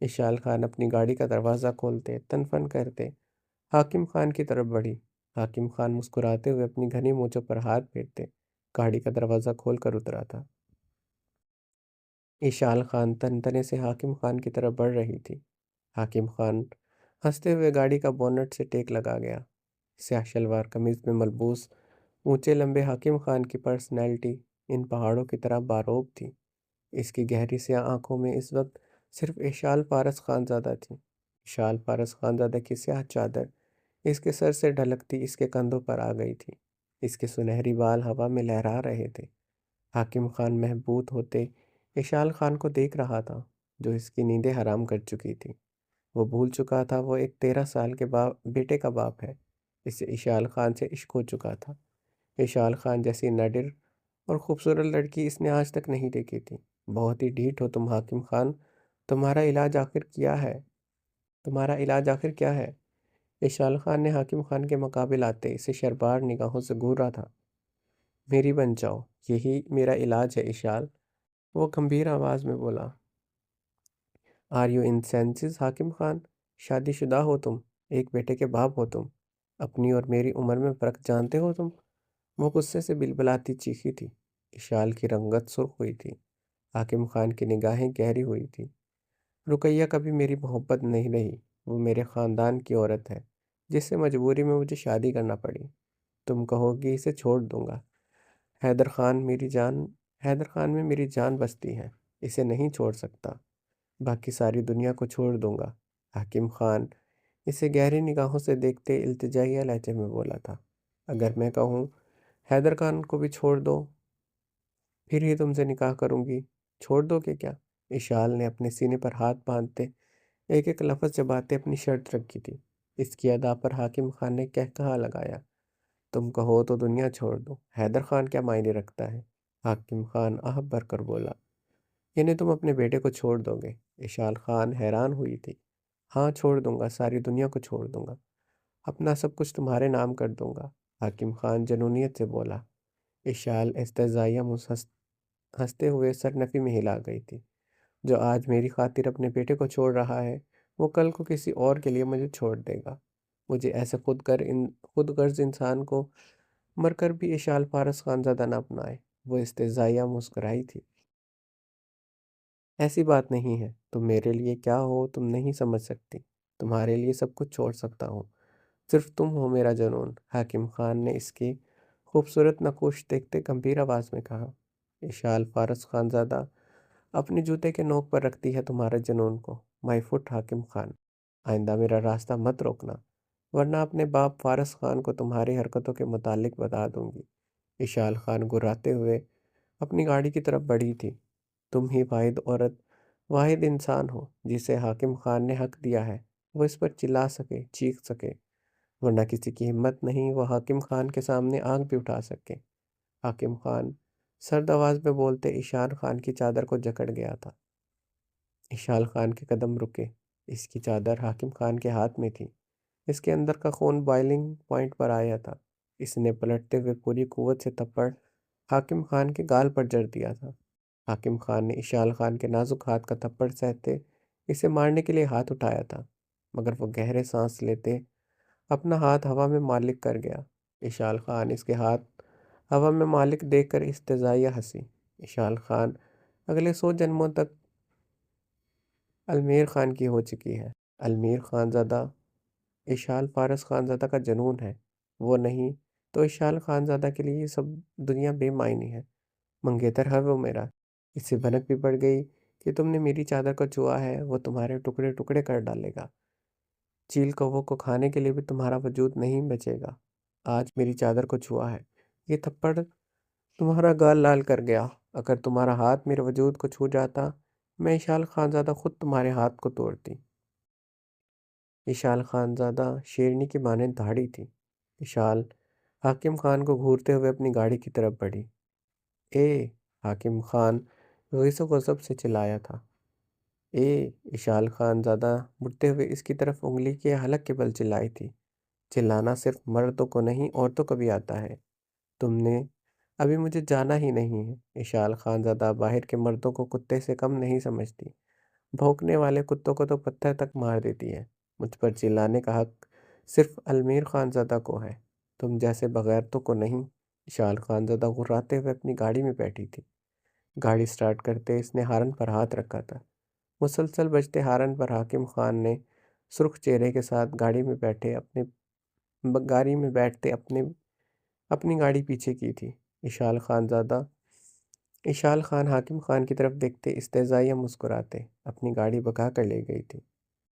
اشال خان اپنی گاڑی کا دروازہ کھولتے تن فن کرتے حاکم خان کی طرف بڑھی۔ حاکم خان مسکراتے ہوئے اپنی گھنی مونچھوں پر ہاتھ پھیرتے گاڑی کا دروازہ کھول کر اترا تھا۔ اشال خان تن تنے سے حاکم خان کی طرف بڑھ رہی تھی۔ حاکم خان ہنستے ہوئے گاڑی کا بونٹ سے ٹیک لگا گیا۔ سیاہ شلوار قمیض میں ملبوس اونچے لمبے حاکم خان کی پرسنالٹی ان پہاڑوں کی طرح باروب تھی۔ اس کی گہری سیاہ آنکھوں میں اس وقت صرف اشال فارس خانزادہ تھی۔ اشال فارس خانزادہ کی سیاہ چادر اس کے سر سے ڈھلکتی اس کے کندھوں پر آ گئی تھی۔ اس کے سنہری بال ہوا میں لہرا رہے تھے۔ حاکم خان محبوط ہوتے اشال خان کو دیکھ رہا تھا، جو اس کی نیندیں حرام کر چکی تھی۔ وہ بھول چکا تھا وہ ایک 13 سال کے بیٹے کا باپ ہے۔ اسے اشال خان سے عشق ہو چکا تھا۔ اشال خان جیسی نادر اور خوبصورت لڑکی اس نے آج تک نہیں دیکھی تھی۔ بہت ہی ڈھیٹ ہو تم حاکم خان، تمہارا علاج آخر کیا ہے؟ اشال خان نے حاکم خان کے مقابل آتے اسے شربار نگاہوں سے گھورا تھا۔ میری بن جاؤ، یہی میرا علاج ہے اشال، وہ گمبھیر آواز میں بولا۔ آر یو ان سینسز حاکم خان؟ شادی شدہ ہو تم، ایک بیٹے کے باپ ہو تم۔ اپنی اور میری عمر میں فرق جانتے ہو تم؟ وہ غصے سے بلبلاتی چیخی تھی۔ اشال کی رنگت سرخ ہوئی تھی۔ حاکم خان کی نگاہیں گہری ہوئی تھی۔ رقیہ کبھی میری محبت نہیں رہی، وہ میرے خاندان کی عورت ہے جس سے مجبوری میں مجھے شادی کرنا پڑی۔ تم کہو گی اسے چھوڑ دوں گا، حیدر خان میری جان حیدر خان میں میری جان بستی ہے، اسے نہیں چھوڑ سکتا، باقی ساری دنیا کو چھوڑ دوں گا۔ حاکم خان اسے گہری نگاہوں سے دیکھتے التجائیہ لہجے میں بولا تھا، اگر میں کہوں حیدر خان کو بھی چھوڑ دو پھر ہی تم سے نکاح کروں گی، چھوڑ دو کہ کیا؟ اشال نے اپنے سینے پر ہاتھ باندھتے ایک ایک لفظ چباتے اپنی شرط رکھی تھی۔ اس کی ادا پر حاکم خان نے کہا لگایا، تم کہو تو دنیا چھوڑ دو، حیدر خان کیا معنی رکھتا ہے؟ حاکم خان آہ بھر کر بولا، یعنی تم اپنے بیٹے کو چھوڑ دو گے؟ اشال خان حیران ہوئی تھی۔ ہاں چھوڑ دوں گا، ساری دنیا کو چھوڑ دوں گا، اپنا سب کچھ تمہارے نام کر دوں گا، حاکم خان جنونیت سے بولا۔ اشال استہزائیہ ہنستے ہوئے سر نفی میں ہلا گئی تھی۔ جو آج میری خاطر اپنے بیٹے کو چھوڑ رہا ہے وہ کل کو کسی اور کے لیے مجھے چھوڑ دے گا۔ مجھے ایسے خود غرض انسان کو مر کر بھی اشال فارس خان زادہ نہ اپنائے۔ وہ استہزائیہ مسکرائی تھی۔ ایسی بات نہیں ہے، تم میرے لیے کیا ہو تم نہیں سمجھ سکتی، تمہارے لیے سب کچھ چھوڑ سکتا ہوں، صرف تم ہو میرا جنون۔ حاکم خان نے اس کی خوبصورت نقوش دیکھتے گمبھیر آواز میں کہا، اشال فارس خان زادہ اپنے جوتے کے نوک پر رکھتی ہے تمہارے جنون کو۔ مائی فٹ حاکم خان، آئندہ میرا راستہ مت روکنا، ورنہ اپنے باپ فارس خان کو تمہاری حرکتوں کے متعلق بتا دوں گی۔ اشال خان گراتے ہوئے اپنی گاڑی کی طرف بڑھی تھی۔ تم ہی واحد عورت، واحد انسان ہو جسے حاکم خان نے حق دیا ہے وہ اس پر چلا سکے، چیخ سکے، ورنہ کسی کی ہمت نہیں وہ حاکم خان کے سامنے آنکھ بھی اٹھا سکے۔ حاکم خان سرد آواز میں بولتے ایشان خان کی چادر کو جکڑ گیا تھا۔ اشال خان کے قدم رکے۔ اس کی چادر حاکم خان کے ہاتھ میں تھی۔ اس کے اندر کا خون بائلنگ پوائنٹ پر آیا تھا۔ اس نے پلٹتے ہوئے پوری قوت سے تھپڑ حاکم خان کے گال پر جڑ دیا تھا۔ حاکم خان نے اشال خان کے نازک ہاتھ کا تھپڑ سہتے اسے مارنے کے لیے ہاتھ اٹھایا تھا، مگر وہ گہرے سانس لیتے اپنا ہاتھ ہوا میں مالک کر گیا۔ اشال خان اس کے ہاتھ ہوا میں مالک دیکھ کر استہزائیہ ہنسی۔ اشال خان اگلے 100 جنموں تک المیر خان کی ہو چکی ہے۔ المیر خان زادہ اشال فارس خان زادہ کا جنون ہے، وہ نہیں تو اشال خان زادہ کے لیے یہ سب دنیا بے معنی ہے۔ منگیتر ہے وہ میرا۔ اس سے بھنک بھی پڑ گئی کہ تم نے میری چادر کو چھوا ہے وہ تمہارے ٹکڑے ٹکڑے کر ڈالے گا، چیل کووں کو کھانے کے لیے بھی تمہارا وجود نہیں بچے گا۔ آج میری چادر کو چھوا ہے، یہ تھپڑ تمہارا گال لال کر گیا۔ اگر تمہارا ہاتھ میرے وجود کو چھو جاتا میں اشال خان زادہ خود تمہارے ہاتھ کو توڑتی۔ اشال خان زادہ شیرنی کی مانند دھاڑی تھی۔ اشال حاکم خان کو گھورتے ہوئے اپنی گاڑی کی طرف بڑھی۔ اے حاکم خان غیظ و غضب سے چلایا تھا۔ اے اشال خان زادہ مڑتے ہوئے اس کی طرف انگلی کے حلق کے بل چلائی تھی۔ چلانا صرف مردوں کو نہیں عورتوں کو بھی آتا ہے، تم نے ابھی مجھے جانا ہی نہیں ہے۔ اشال خان زادہ باہر کے مردوں کو کتے سے کم نہیں سمجھتی، بھونکنے والے کتوں کو تو پتھر تک مار دیتی ہے۔ مجھ پر چلانے کا حق صرف المیر خان زادہ کو ہے، تم جیسے بغیرتوں کو نہیں۔ اشال خان زادہ غراتے ہوئے اپنی گاڑی میں بیٹھی تھی۔ گاڑی سٹارٹ کرتے اس نے ہارن پر ہاتھ رکھا تھا۔ مسلسل بجتے ہارن پر حاکم خان نے سرخ چہرے کے ساتھ گاڑی میں بیٹھتے اپنی گاڑی پیچھے کی تھی۔ اشال خان حاکم خان کی طرف دیکھتے استہزائیہ مسکراتے اپنی گاڑی بھگا کر لے گئی تھی۔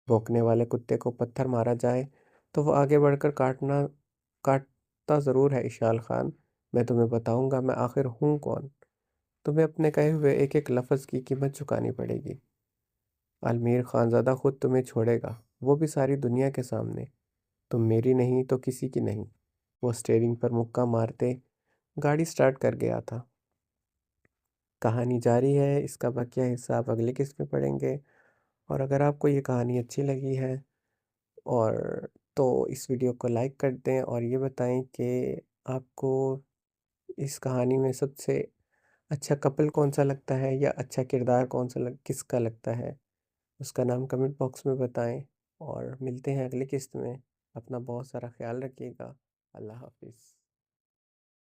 بھونکنے والے کتے کو پتھر مارا جائے تو وہ آگے بڑھ کر کاٹتا ضرور ہے۔ اشال خان، میں تمہیں بتاؤں گا میں آخر ہوں کون، تمہیں اپنے کہے ہوئے ایک ایک لفظ کی قیمت چکانی پڑے گی۔ المیر خان زادہ خود تمہیں چھوڑے گا، وہ بھی ساری دنیا کے سامنے، تم میری نہیں تو کسی کی نہیں۔ وہ اسٹیئرنگ پر مکہ مارتے گاڑی سٹارٹ کر گیا تھا۔ کہانی جاری ہے، اس کا بقیہ حصہ آپ اگلی قسط میں پڑھیں گے، اور اگر آپ کو یہ کہانی اچھی لگی ہے اور تو اس ویڈیو کو لائک کر دیں اور یہ بتائیں کہ آپ کو اس کہانی میں سب سے اچھا کپل کون سا لگتا ہے یا اچھا کردار کون سا کس کا لگتا ہے، اس کا نام کمنٹ باکس میں بتائیں، اور ملتے ہیں اگلی قسط میں۔ اپنا بہت سارا خیال رکھیے گا۔ اللہ حافظ۔